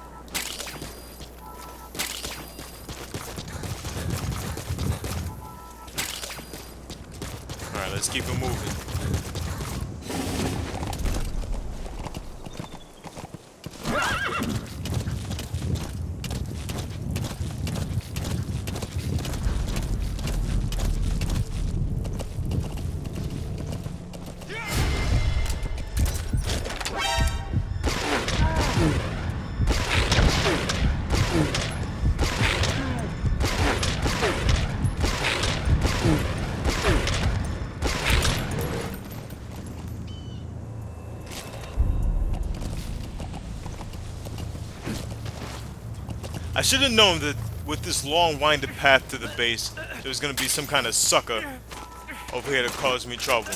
S2: Alright, let's keep it moving. I should have known that with this long winded path to the base, there was gonna be some kind of sucker over here to cause me trouble.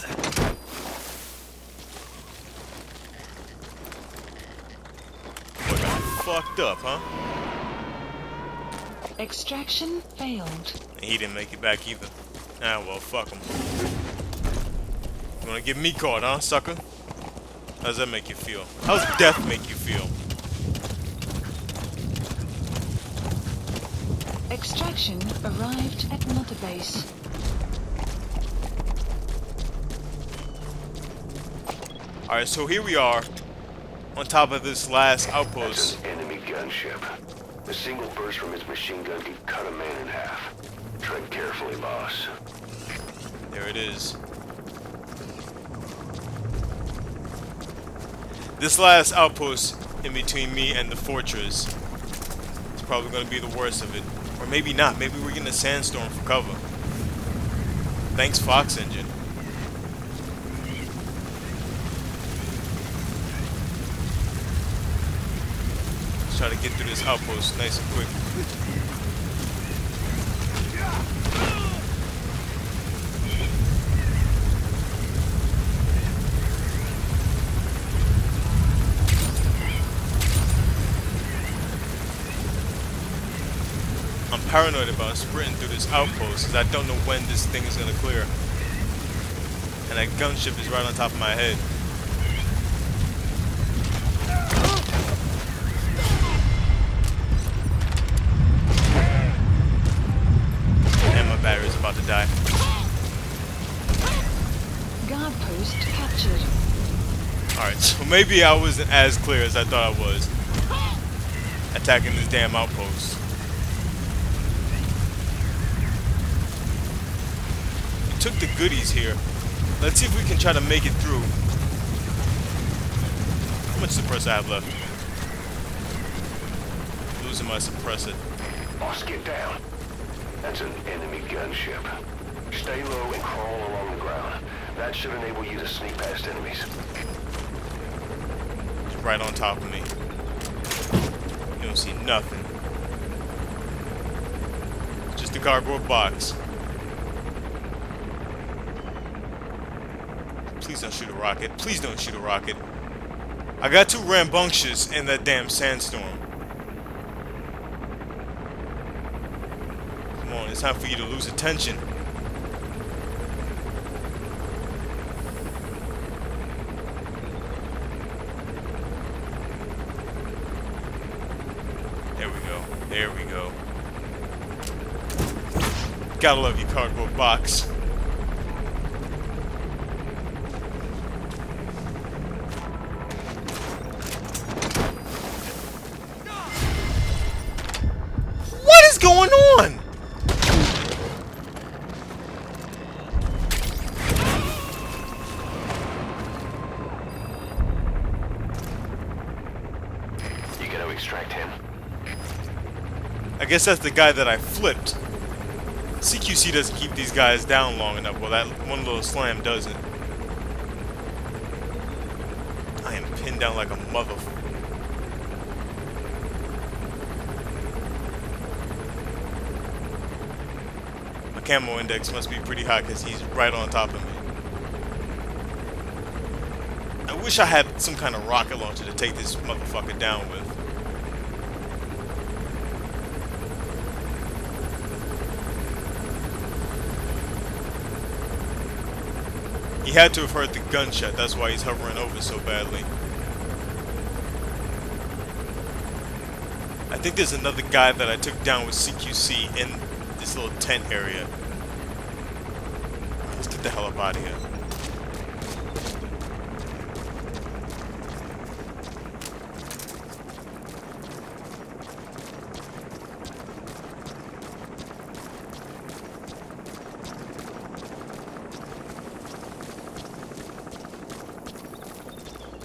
S2: Boy, got fucked up, huh?
S3: Extraction failed.
S2: And he didn't make it back either. Ah, well, fuck him. You wanna get me caught, huh, sucker? How does that make you feel? How does death make you feel?
S3: Extraction arrived at Motorbase.
S2: Alright, so here we are, on top of this last outpost.
S6: That's an enemy gunship. A single burst from its machine gun could cut a man in half. Tread carefully, boss.
S2: There it is. This last outpost in between me and the fortress is probably going to be the worst of it. Or maybe not. Maybe we're getting a sandstorm for cover. Thanks, Fox Engine. Let's try to get through this outpost nice and quick. I'm paranoid about sprinting through this outpost because I don't know when this thing is going to clear. And that gunship is right on top of my head. And my battery's about to die.
S3: Guard post captured.
S2: Alright, so maybe I wasn't as clear as I thought I was attacking this damn outpost. Took the goodies here. Let's see if we can try to make it through. How much suppressor I have left? Losing my suppressor.
S6: Boss, get down. That's an enemy gunship. Stay low and crawl along the ground. That should enable you to sneak past enemies.
S2: It's right on top of me. You don't see nothing. Just a cardboard box. Please don't shoot a rocket. Please don't shoot a rocket. I got too rambunctious in that damn sandstorm. Come on, it's time for you to lose attention. There we go. There we go. Gotta love your cardboard box. What is going on?
S6: You gotta extract him.
S2: I guess that's the guy that I flipped. CQC doesn't keep these guys down long enough. Well, that one little slam doesn't. I am pinned down like a motherfucker. My camo index must be pretty high because he's right on top of me. I wish I had some kind of rocket launcher to take this motherfucker down with. He had to have heard the gunshot, that's why he's hovering over so badly. I think there's another guy that I took down with CQC in this little tent area. Let's get the hell up out of here.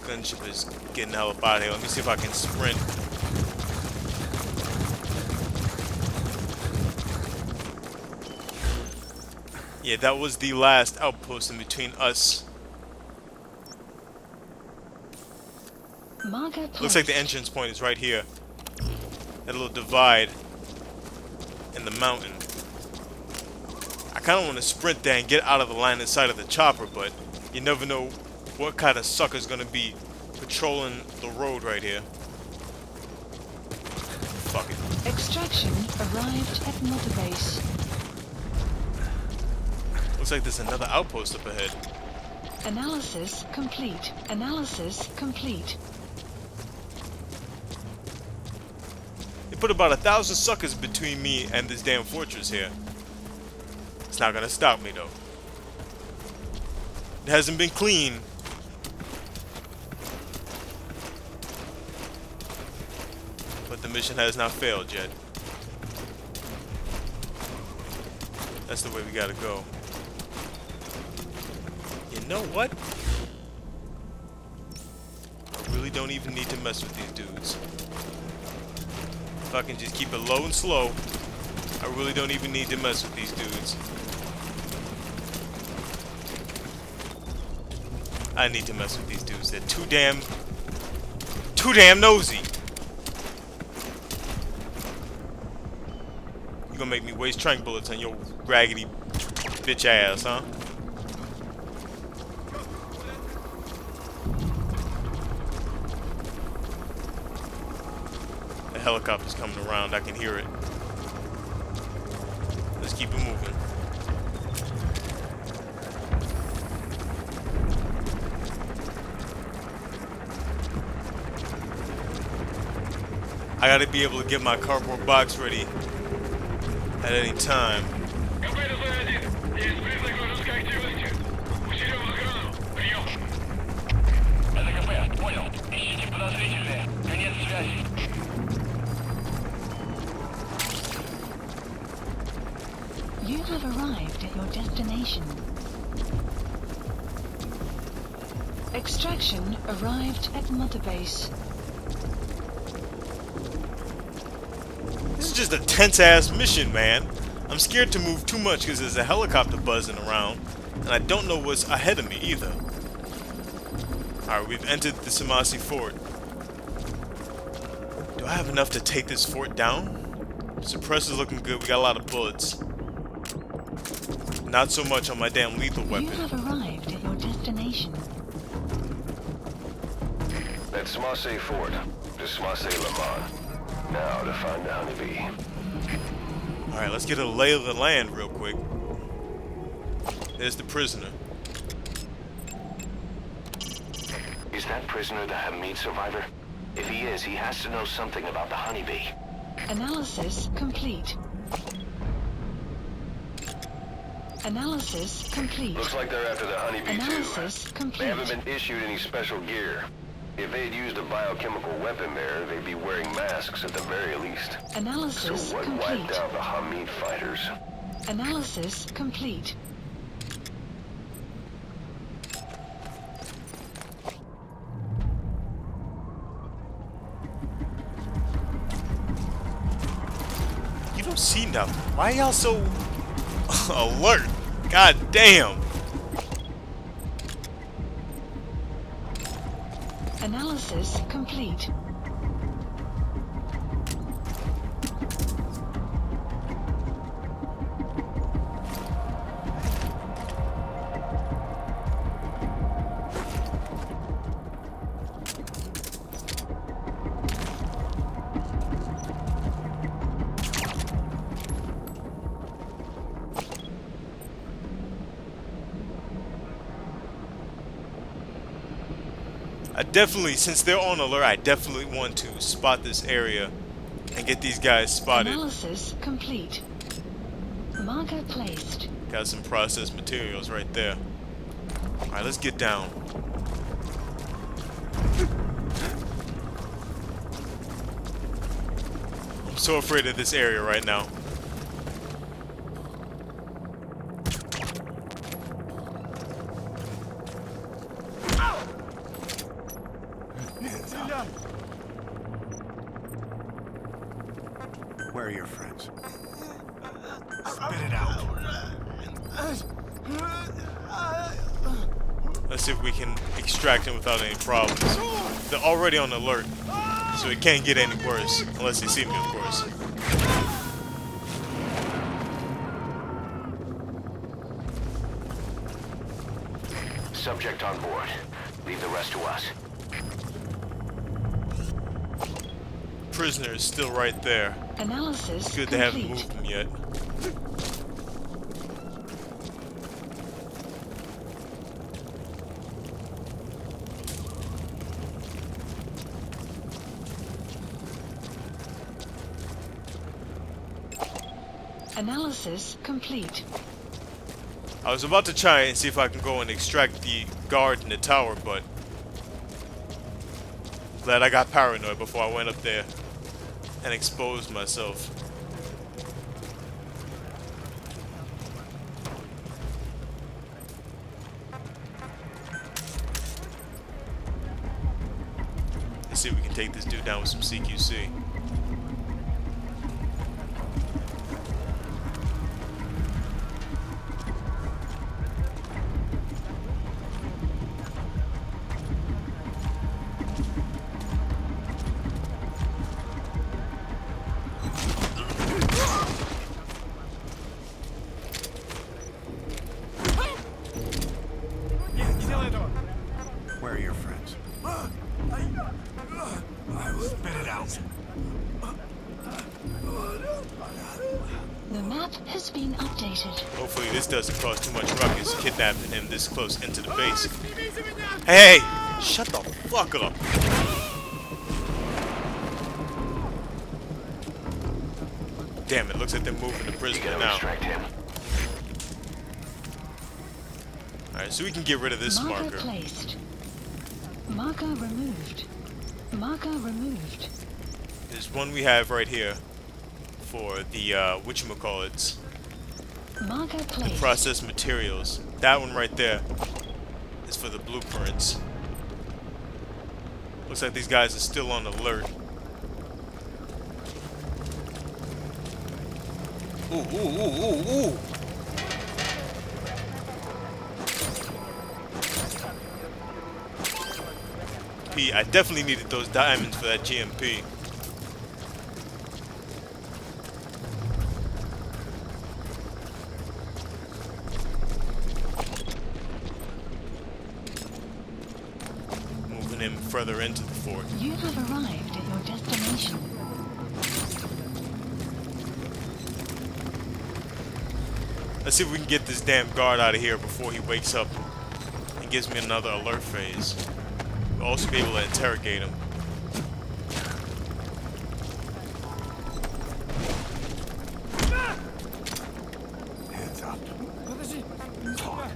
S2: Gunship is getting the hell up out of here. Let me see if I can sprint. Yeah, that was the last outpost in between us.
S3: Marker
S2: Looks like the
S3: placed.
S2: entrance point is right here. That little divide in the mountain. I kind of want to sprint there and get out of the line of sight of the chopper, but you never know what kind of sucker's gonna be patrolling the road right here. Fuck it.
S3: Extraction arrived at Mother Base.
S2: Looks like there's another outpost up ahead.
S3: Analysis complete. Analysis complete.
S2: They put about 1,000 suckers between me and this damn fortress here. It's not gonna stop me though. It hasn't been clean. But the mission has not failed yet. That's the way we gotta go. You know what? I really don't even need to mess with these dudes. If I can just keep it low and slow, I really don't even need to mess with these dudes. I need to mess with these dudes. They're too damn nosy. You gonna make me waste tranq bullets on your raggedy bitch ass, huh? The helicopter's coming around. I can hear it. Let's keep it moving. I gotta be able to get my cardboard box ready at any time.
S3: You have arrived at your destination. Extraction arrived at Mother Base.
S2: This is just a tense-ass mission, man. I'm scared to move too much because there's a helicopter buzzing around, and I don't know what's ahead of me either. Alright, we've entered the Samasi Fort. Do I have enough to take this fort down? Suppressor's looking good. We got a lot of bullets. Not so much on my damn lethal weapon.
S3: You have arrived at your destination.
S6: That's Samase Fort. To Samase Lamont. Now to find the honeybee.
S2: Alright, let's get a lay of the land real quick. There's the prisoner.
S6: Is that prisoner the Hamid survivor? If he is, he has to know something about the honeybee.
S3: Analysis complete. Analysis complete.
S6: Looks like they're after the honeybee
S3: Analysis
S6: too.
S3: complete.
S6: They haven't been issued any special gear. If they'd used a biochemical weapon there, they'd be wearing masks at the very least.
S3: Analysis
S6: So what
S3: complete.
S6: wiped out the Hamid fighters?
S3: Analysis complete.
S2: You don't see nothing. Why y'all so alert? God damn.
S3: Analysis complete.
S2: I definitely, since they're on alert, I definitely want to spot this area and get these guys spotted.
S3: Analysis complete. Marker placed.
S2: Got some processed materials right there. Alright, let's get down. I'm so afraid of this area right now.
S4: Where are your friends? Spit it out.
S2: Let's see if we can extract him without any problems. They're already on alert. So it can't get any worse, unless they see me, of course.
S6: Subject on board. Leave the rest to us.
S2: Prisoner is still right there.
S3: Analysis
S2: It's good they haven't
S3: complete.
S2: moved him yet.
S3: Analysis complete.
S2: I was about to try and see if I can go and extract the guard in the tower, but glad I got paranoid before I went up there and exposed myself. Let's see if we can take this dude down with some CQC.
S4: Where are your friends? Spit it out.
S3: The map has been updated.
S2: Hopefully this doesn't cause too much ruckus, kidnapping him this close into the base. Hey! Shut the fuck up! Damn, it looks like they're moving the
S6: You
S2: prisoner
S6: gotta
S2: now.
S6: extract him.
S2: Alright, so we can get rid of this marker.
S3: Placed. Marker removed. Marker removed.
S2: There's one we have right here for the, whatchamacallits,
S3: Marker placed.
S2: processed materials. That one right there is for the blueprints. Looks like these guys are still on alert. Ooh, ooh, ooh, ooh, ooh! I definitely needed those diamonds for that GMP. Moving him further into the fort.
S3: You have arrived at your destination.
S2: Let's see if we can get this damn guard out of here before he wakes up and gives me another alert phase. We'll also be able to interrogate him.
S4: Hands up. Talk.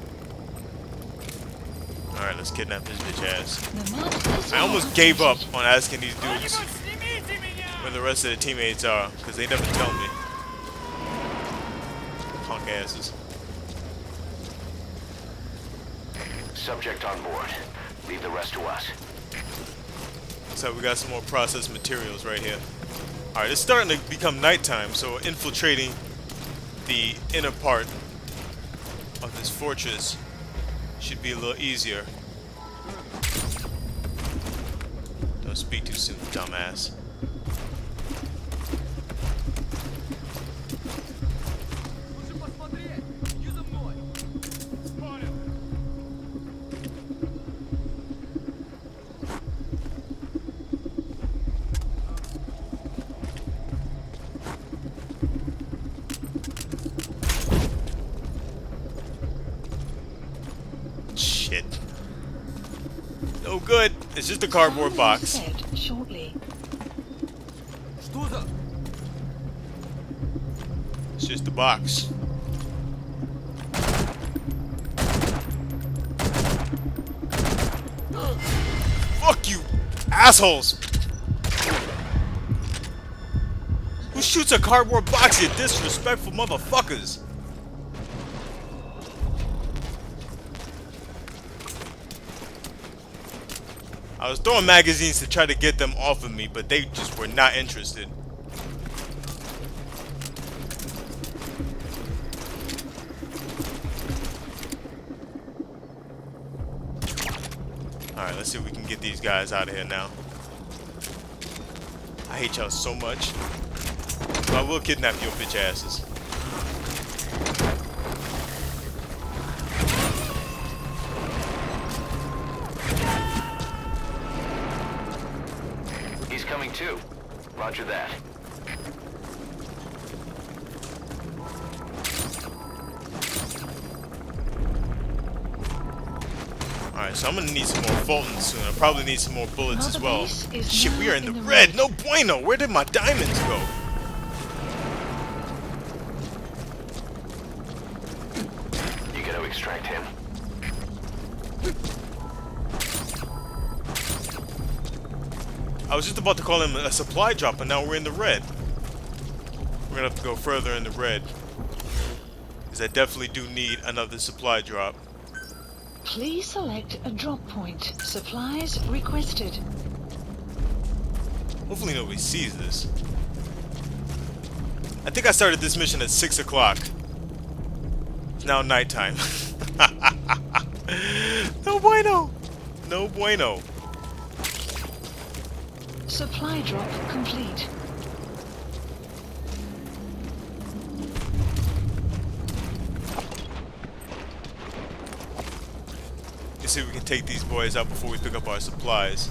S2: Alright, let's kidnap this bitch ass.
S3: The map has
S2: I almost
S3: been
S2: gave up
S3: updated.
S2: on asking these dudes where the rest of the teammates are, because they never tell me. Punk asses.
S6: Subject on board. Leave the rest to us.
S2: So we got some more processed materials right here. Alright, it's starting to become nighttime, so infiltrating the inner part of this fortress should be a little easier. Don't speak too soon, dumbass. Shit. No good. It's just a cardboard box.
S3: Said shortly.
S2: It's just a box. Fuck you, assholes! Who shoots a cardboard box, you disrespectful motherfuckers? I was throwing magazines to try to get them off of me, but they just were not interested. Alright, let's see if we can get these guys out of here now. hate y'all so much. But I will kidnap your bitch asses.
S6: He's coming too. Roger that.
S2: Alright, so I'm gonna need some more Fultons soon. I probably need some more bullets as well.
S3: Mother base is
S2: Shit, we
S3: now
S2: are in the
S3: in the
S2: red.
S3: red.
S2: No bueno. Where did my diamonds go?
S6: You gotta extract him.
S2: I was just about to call him a supply drop, and now we're in the red. We're gonna have to go further in the red. Because I definitely do need another supply drop.
S3: Please select a drop point. Supplies requested.
S2: Hopefully nobody sees this. I think I started this mission at 6 o'clock. It's now nighttime. No bueno! No bueno.
S3: Supply drop complete.
S2: Let's see if we can take these boys out before we pick up our supplies.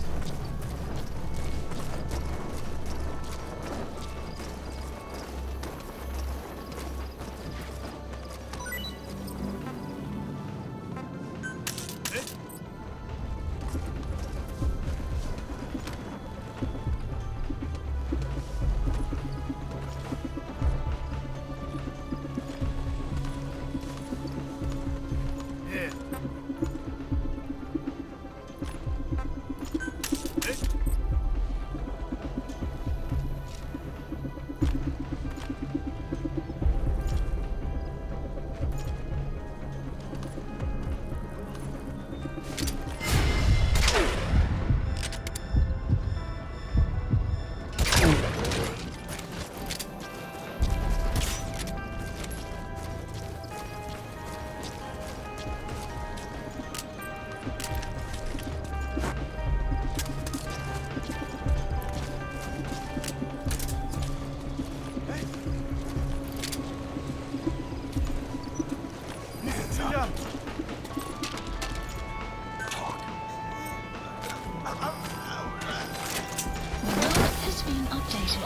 S3: The map has been updated.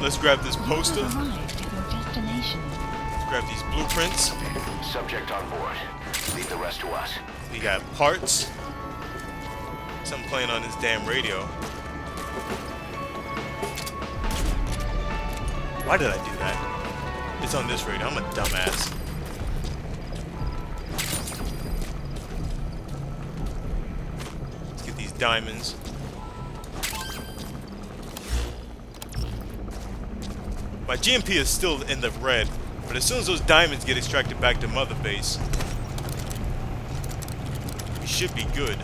S2: Let's grab this
S3: You
S2: poster.
S3: have arrived at your destination.
S2: Grab these blueprints.
S6: Subject on board. Leave the rest to us.
S2: We got parts. Something playing on this damn radio. Why did I do that? It's on this radio. I'm a dumbass. Let's get these diamonds. My GMP is still in the red, but as soon as those diamonds get extracted back to Mother Base, we should be good.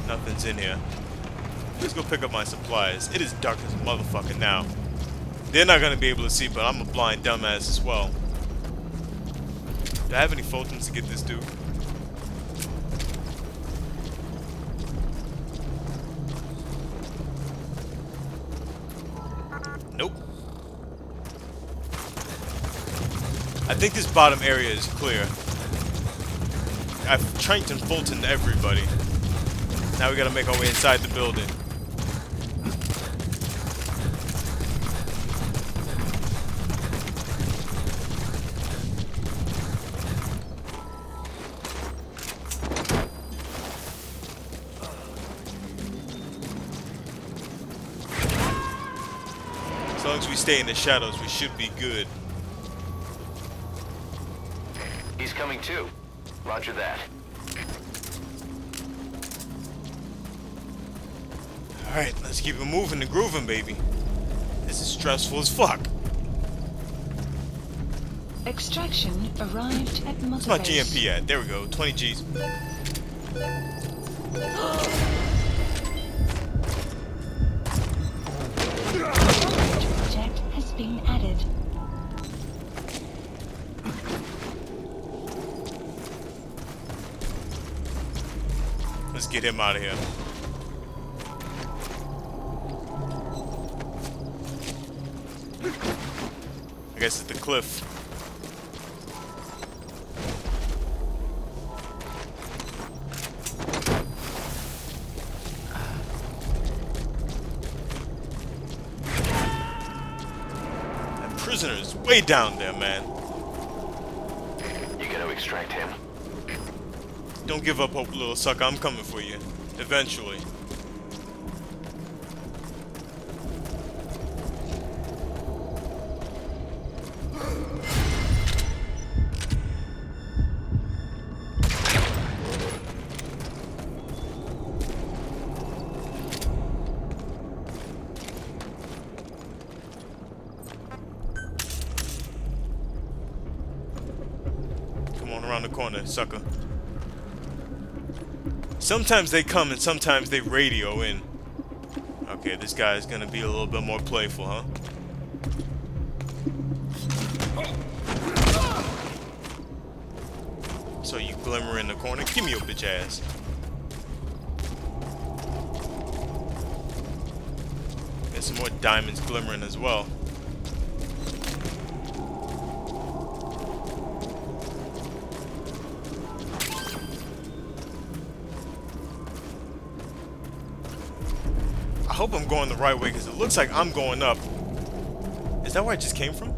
S2: Nothing's in here. Let's go pick up my supplies. It is dark as a motherfucker now. They're not gonna be able to see, but I'm a blind dumbass as well. Do I have any photons to get this dude? Nope. I think this bottom area is clear. I've tranked and Fultoned everybody. Now we gotta make our way inside the building. As long as we stay in the shadows, we should be good.
S6: He's coming too. Roger that.
S2: Alright, let's keep it moving and grooving, baby. This is stressful as fuck.
S3: Extraction arrived at Mother
S2: Where's my
S3: Base.
S2: GMP at? There we go, 20 Gs.
S3: Project has been added.
S2: Let's get him out of here. I guess it's the cliff. That prisoner's way down there, man.
S6: You gonna extract him?
S2: Don't give up hope, little sucker. I'm coming for you. Eventually. Come on around the corner, sucker. Sometimes they come and sometimes they radio in. Okay, this guy is gonna be a little bit more playful, huh? So you glimmer in the corner? Give me your bitch ass. Get some more diamonds glimmering as well. I hope I'm going the right way because it looks like I'm going up. Is that where I just came from?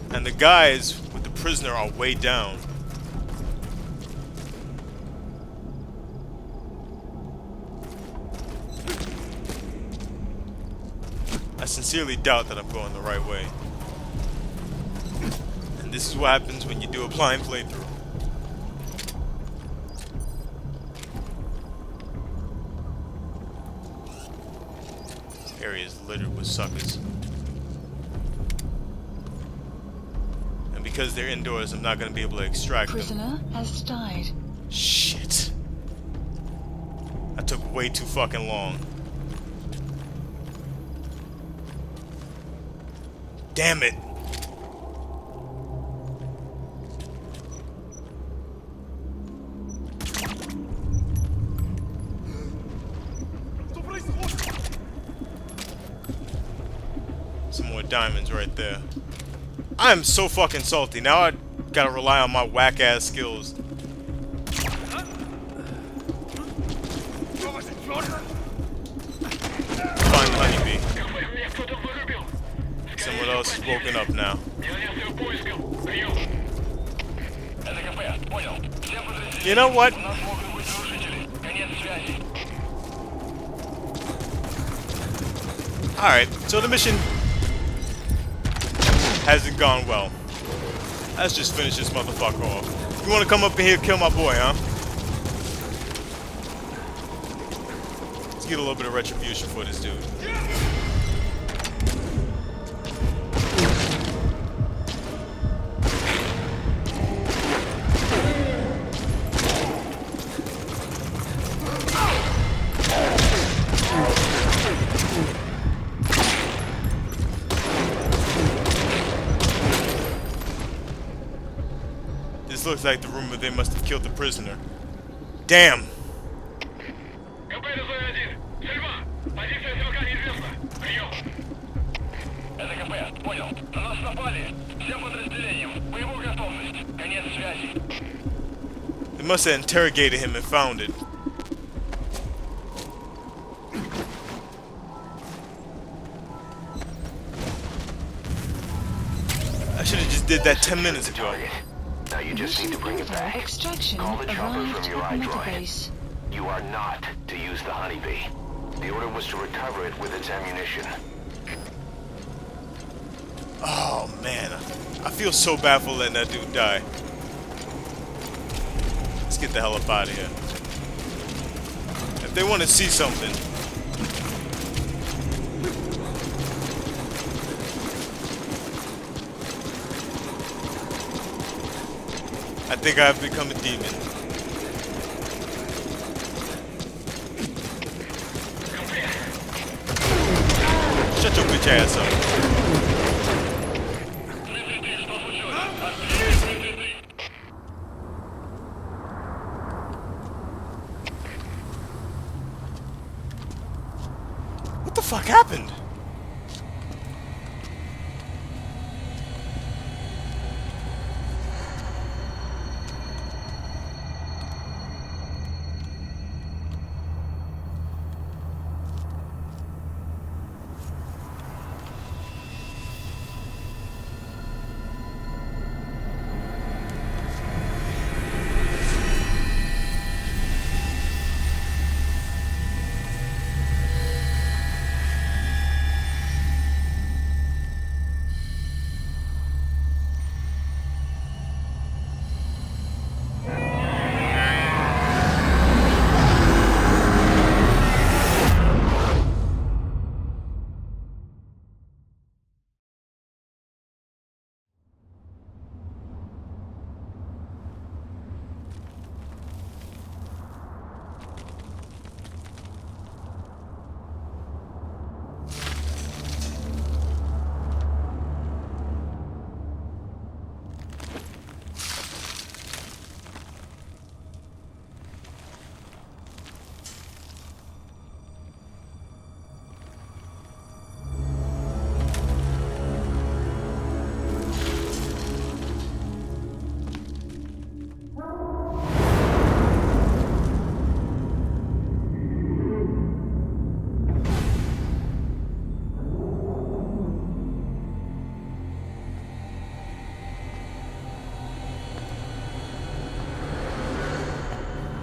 S2: And the guys with the prisoner are way down. I sincerely doubt that I'm going the right way. And this is what happens when you do a blind playthrough. Area is littered with suckers. And because they're indoors, I'm not going to be able to extract them.
S3: Prisoner has died.
S2: Shit. That took way too fucking long. Damn it. Some more diamonds right there. I am so fucking salty. Now I gotta rely on my whack ass skills. Find the honeybee. Someone else is woken up now. You know what? Alright, so the mission hasn't gone well. Let's just finish this motherfucker off. You wanna come up in here and kill my boy, huh? Let's get a little bit of retribution for this dude. This looks like the room where they must have killed the prisoner. Damn! They must have interrogated him and found it. I should have just did that 10 minutes ago.
S6: Now you just need to bring it back.
S3: Extraction
S6: Call the chopper
S3: arrived
S6: from your
S3: at
S6: iDroid.
S3: Metabase.
S6: You are not to use the honeybee. The order was to recover it with its ammunition.
S2: Oh man, I feel so bad for letting that dude die. Let's get the hell up out of here. If they want to see something, I think I've become a demon. Shut your bitch ass up. What the fuck happened?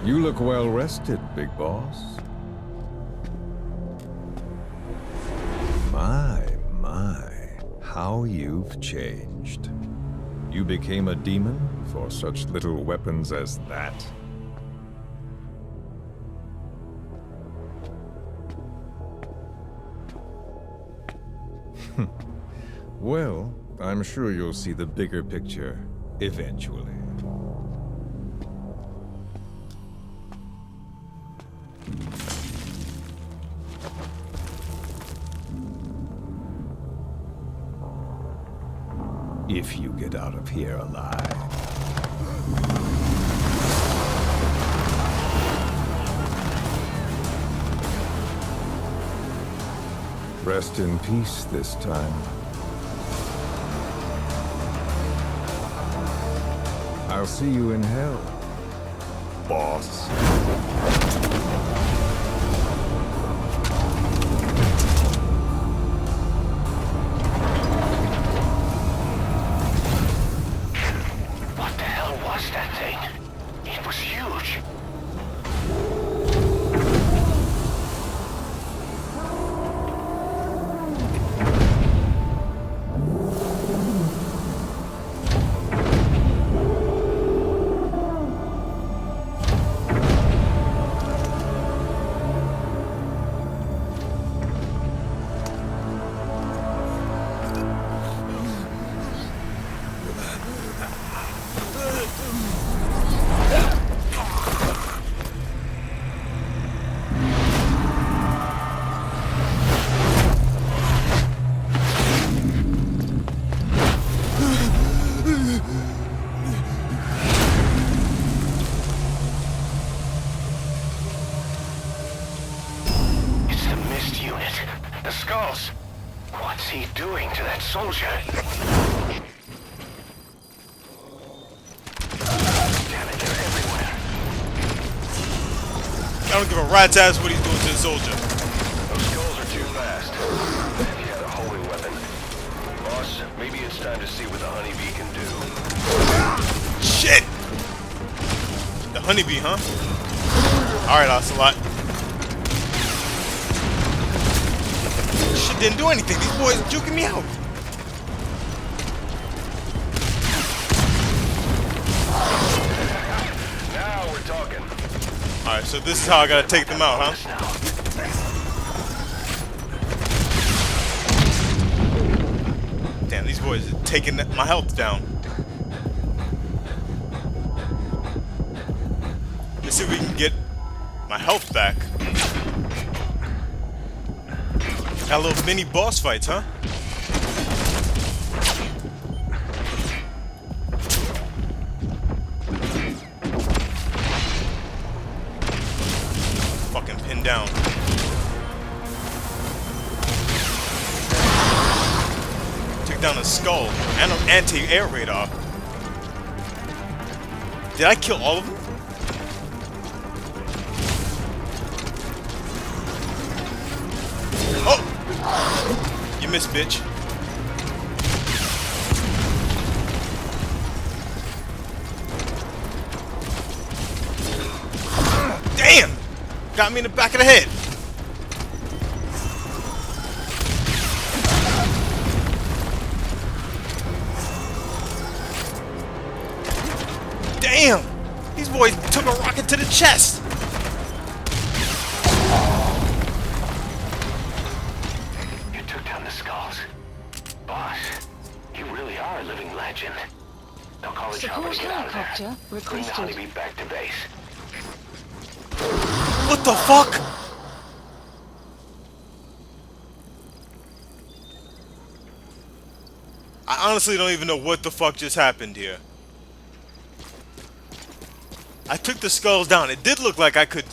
S7: You look well rested, big boss. My, how you've changed. You became a demon for such little weapons as that? Well, I'm sure you'll see the bigger picture eventually. If you get out of here alive. Rest in peace this time. I'll see you in hell, boss.
S6: What's he doing to that soldier? Damn it, they're everywhere.
S2: I don't give a rat's ass what he's doing to the soldier.
S5: Those skulls are too fast. If you had a holy weapon. Boss, maybe it's time to see what the honeybee can do.
S2: Shit! The honeybee, huh? Alright, Ocelot. Shit didn't do anything. These boys juking me out.
S5: Now we're talking.
S2: Alright, so this is how I gotta take them out, huh? Damn, these boys are taking my health down. Let's see if we can get my health back. Got little mini boss fights, huh? Fucking pinned down. took down a skull and an anti-air radar. Did I kill all of them? Oh! You missed, bitch. Damn! Got me in the back of the head. Damn! These boys took a rocket to the chest!
S6: You took down the skulls. Boss, you really are a living legend. Don't call the chopper
S3: Support
S6: to get out of there.
S3: helicopter
S6: Bring the
S3: requested.
S6: honeybee back to base.
S2: What the fuck? I honestly don't even know what the fuck just happened here. I took the skulls down. It did look like I could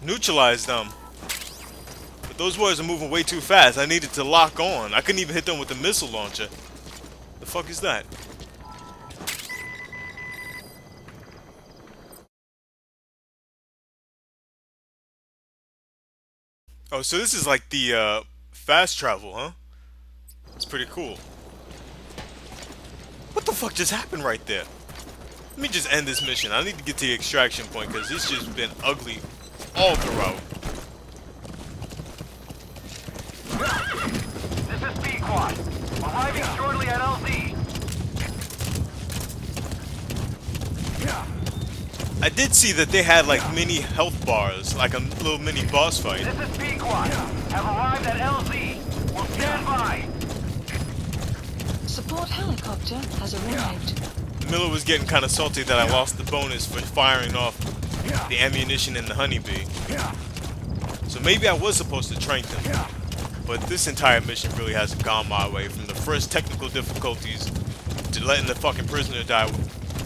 S2: neutralize them. But those boys are moving way too fast. I needed to lock on. I couldn't even hit them with the missile launcher. The fuck is that? Oh, so this is like the fast travel, huh? It's pretty cool. What the fuck just happened right there? Let me just end this mission. I need to get to the extraction point because it's just been ugly all throughout.
S8: This is B-Quad. Arriving shortly at LZ.
S2: I did see that they had like mini health bars, like a little mini boss fight.
S8: This is B-Quad. Have arrived at LZ. Will stand by.
S3: Support helicopter has arrived.
S2: Miller was getting kind of salty that I lost the bonus for firing off the ammunition in the honeybee. So maybe I was supposed to train them. But this entire mission really hasn't gone my way, from the first technical difficulties to letting the fucking prisoner die,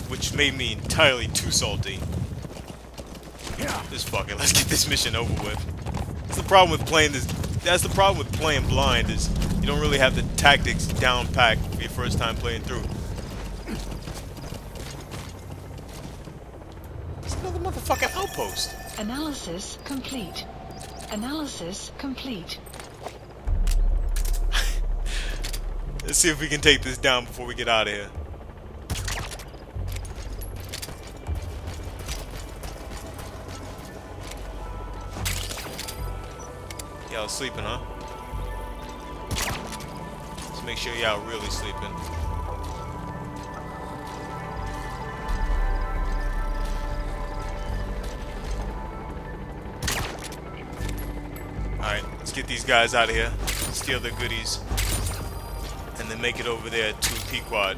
S2: which made me entirely too salty. Just fucking let's get this mission over with. That's the problem with playing this. That's the problem with playing blind, is you don't really have the tactics down packed for your first time playing through. It's another motherfucking outpost.
S3: Analysis complete. Analysis complete.
S2: Let's see if we can take this down before we get out of here. Y'all sleeping, huh? Let's make sure y'all really sleeping. Alright, let's get these guys out of here. Steal their goodies. And then make it over there to Pequod.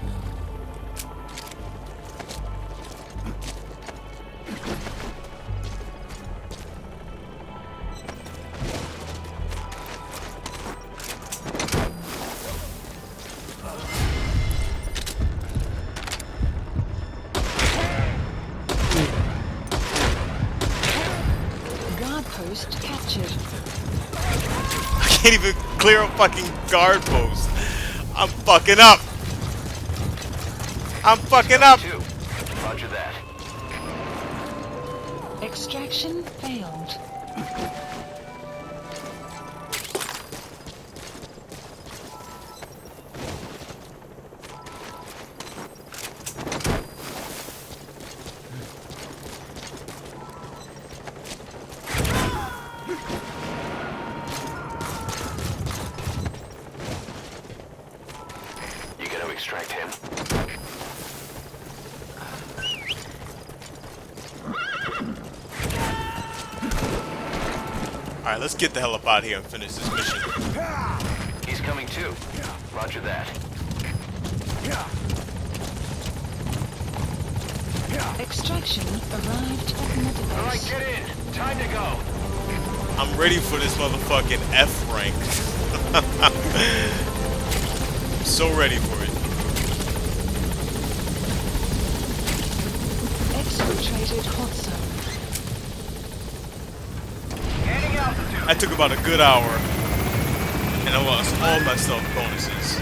S3: Guard post captured.
S2: I can't even clear a fucking guard post. I'm fucking up. I'm fucking up.
S6: Roger that.
S3: Extraction failed.
S6: You gotta extract him.
S2: Alright, let's get the hell up out of here and finish this mission.
S6: He's coming too. Roger that.
S3: Extraction arrived at Metadose.
S8: Alright, get in. Time to go.
S2: I'm ready for this motherfucking F rank. I'm so ready for it.
S3: Exfiltrated hot zone.
S8: Gaining altitude.
S2: I took about a good hour, and I lost all my stealth bonuses.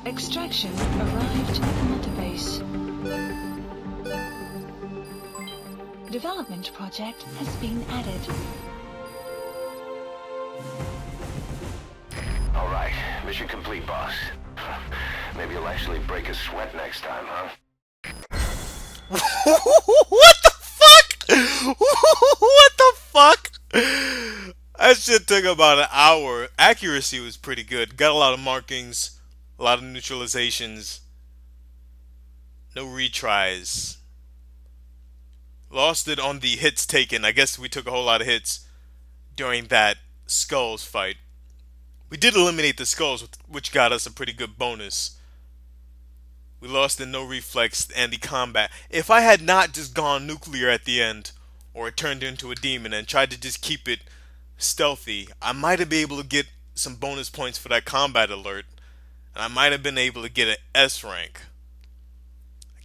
S3: Extraction arrived at the mother base. Development project has been added.
S6: All right, mission complete, boss. Maybe you'll actually break a sweat next time, huh?
S2: What the fuck? What the fuck? That shit took about an hour. Accuracy was pretty good. Got a lot of markings, a lot of neutralizations. No retries. Lost it on the hits taken. I guess we took a whole lot of hits during that skulls fight. We did eliminate the skulls, which got us a pretty good bonus. We lost the no reflex and the combat. If I had not just gone nuclear at the end, or turned into a demon and tried to just keep it stealthy, I might have been able to get some bonus points for that combat alert, and I might have been able to get an S rank.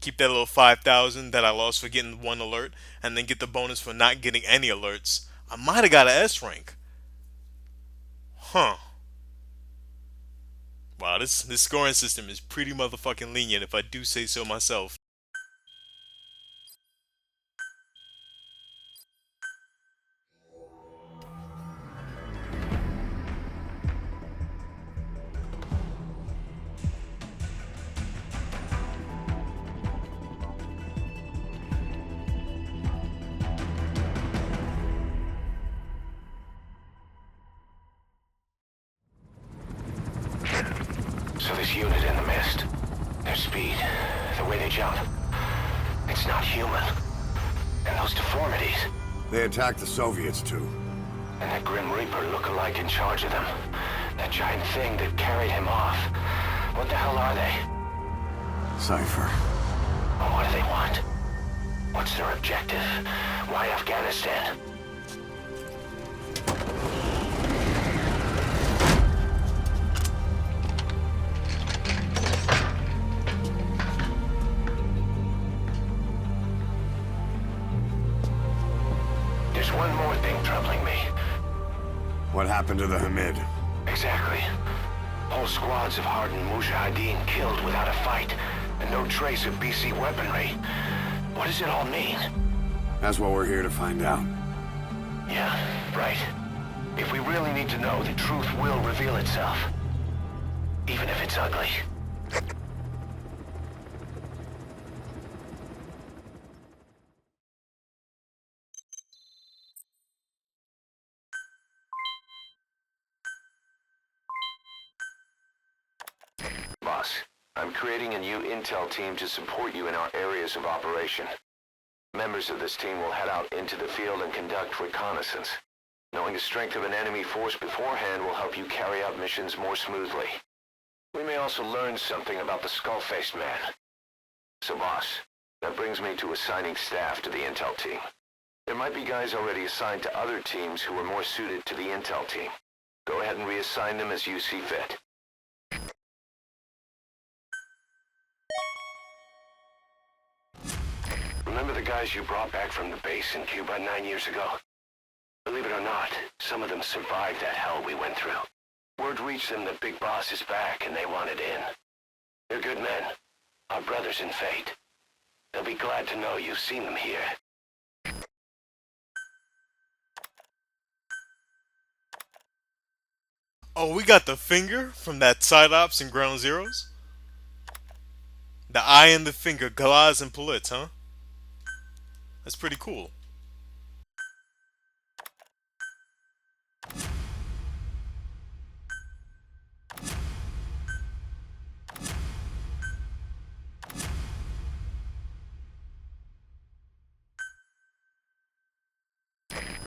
S2: Keep that little 5,000 that I lost for getting one alert, and then get the bonus for not getting any alerts. I might have got an S rank. Huh. Wow, this scoring system is pretty motherfucking lenient if I do say so myself.
S6: So this unit in the mist, their speed, the way they jump, it's not human. And those deformities,
S4: They attacked the Soviets, too.
S6: and that Grim Reaper look-alike in charge of them. That giant thing that carried him off. What the hell are they?
S4: Cypher.
S6: And what do they want? What's their objective? Why Afghanistan? There's one more thing troubling me.
S4: What happened to the Hamid?
S6: Exactly. Whole squads of hardened Mujahideen killed without a fight, and no trace of BC weaponry. What does it all mean?
S4: That's what we're here to find out.
S6: Yeah, right. If we really need to know, the truth will reveal itself. Even if it's ugly. Boss, I'm creating a new intel team to support you in our areas of operation. Members of this team will head out into the field and conduct reconnaissance. Knowing the strength of an enemy force beforehand will help you carry out missions more smoothly. We may also learn something about the skull-faced man. So boss, that brings me to assigning staff to the intel team. There might be guys already assigned to other teams who are more suited to the intel team. Go ahead and reassign them as you see fit. Remember the guys you brought back from the base in Cuba 9 years ago? Believe it or not, some of them survived that hell we went through. Word reached them that Big Boss is back and they wanted in. They're good men, our brothers in fate. They'll be glad to know you've seen them here.
S2: Oh, we got the finger from that side ops and ground zeros? The eye and the finger, Galaz and Politz, huh? That's pretty cool.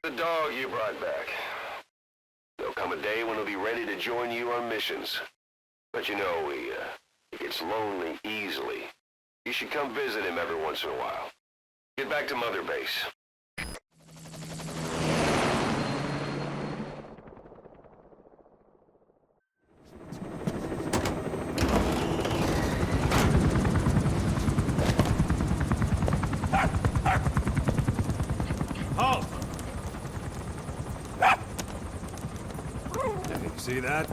S6: The dog you brought back. There'll come a day when he'll be ready to join you on missions. But you know, he gets lonely easily. You should come visit him every once in a while. Get back to Mother Base.
S4: Halt! See that?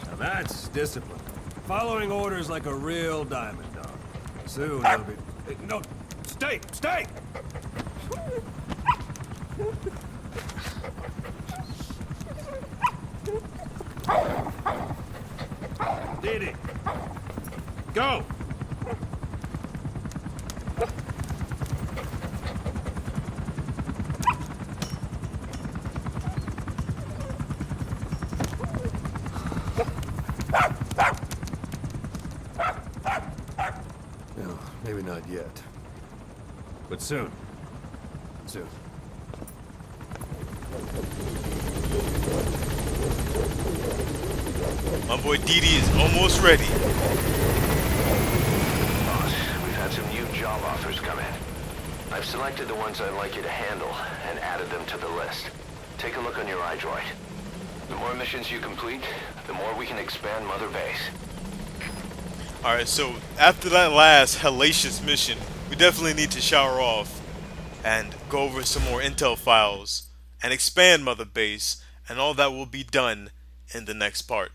S4: Now that's discipline.
S9: Following orders like a real diamond dog. Soon I'll be... Hey, no, stay! Stay! Did it. Go! No, maybe not yet. But soon. Soon.
S2: My boy Didi is almost ready.
S6: Boss, we've had some new job offers come in. I've selected the ones I'd like you to handle and added them to the list. Take a look on your iDroid. The more missions you complete, the more we can expand Mother Base.
S2: Alright, so after that last hellacious mission, we definitely need to shower off and go over some more intel files and expand Mother Base, and all that will be done in the next part.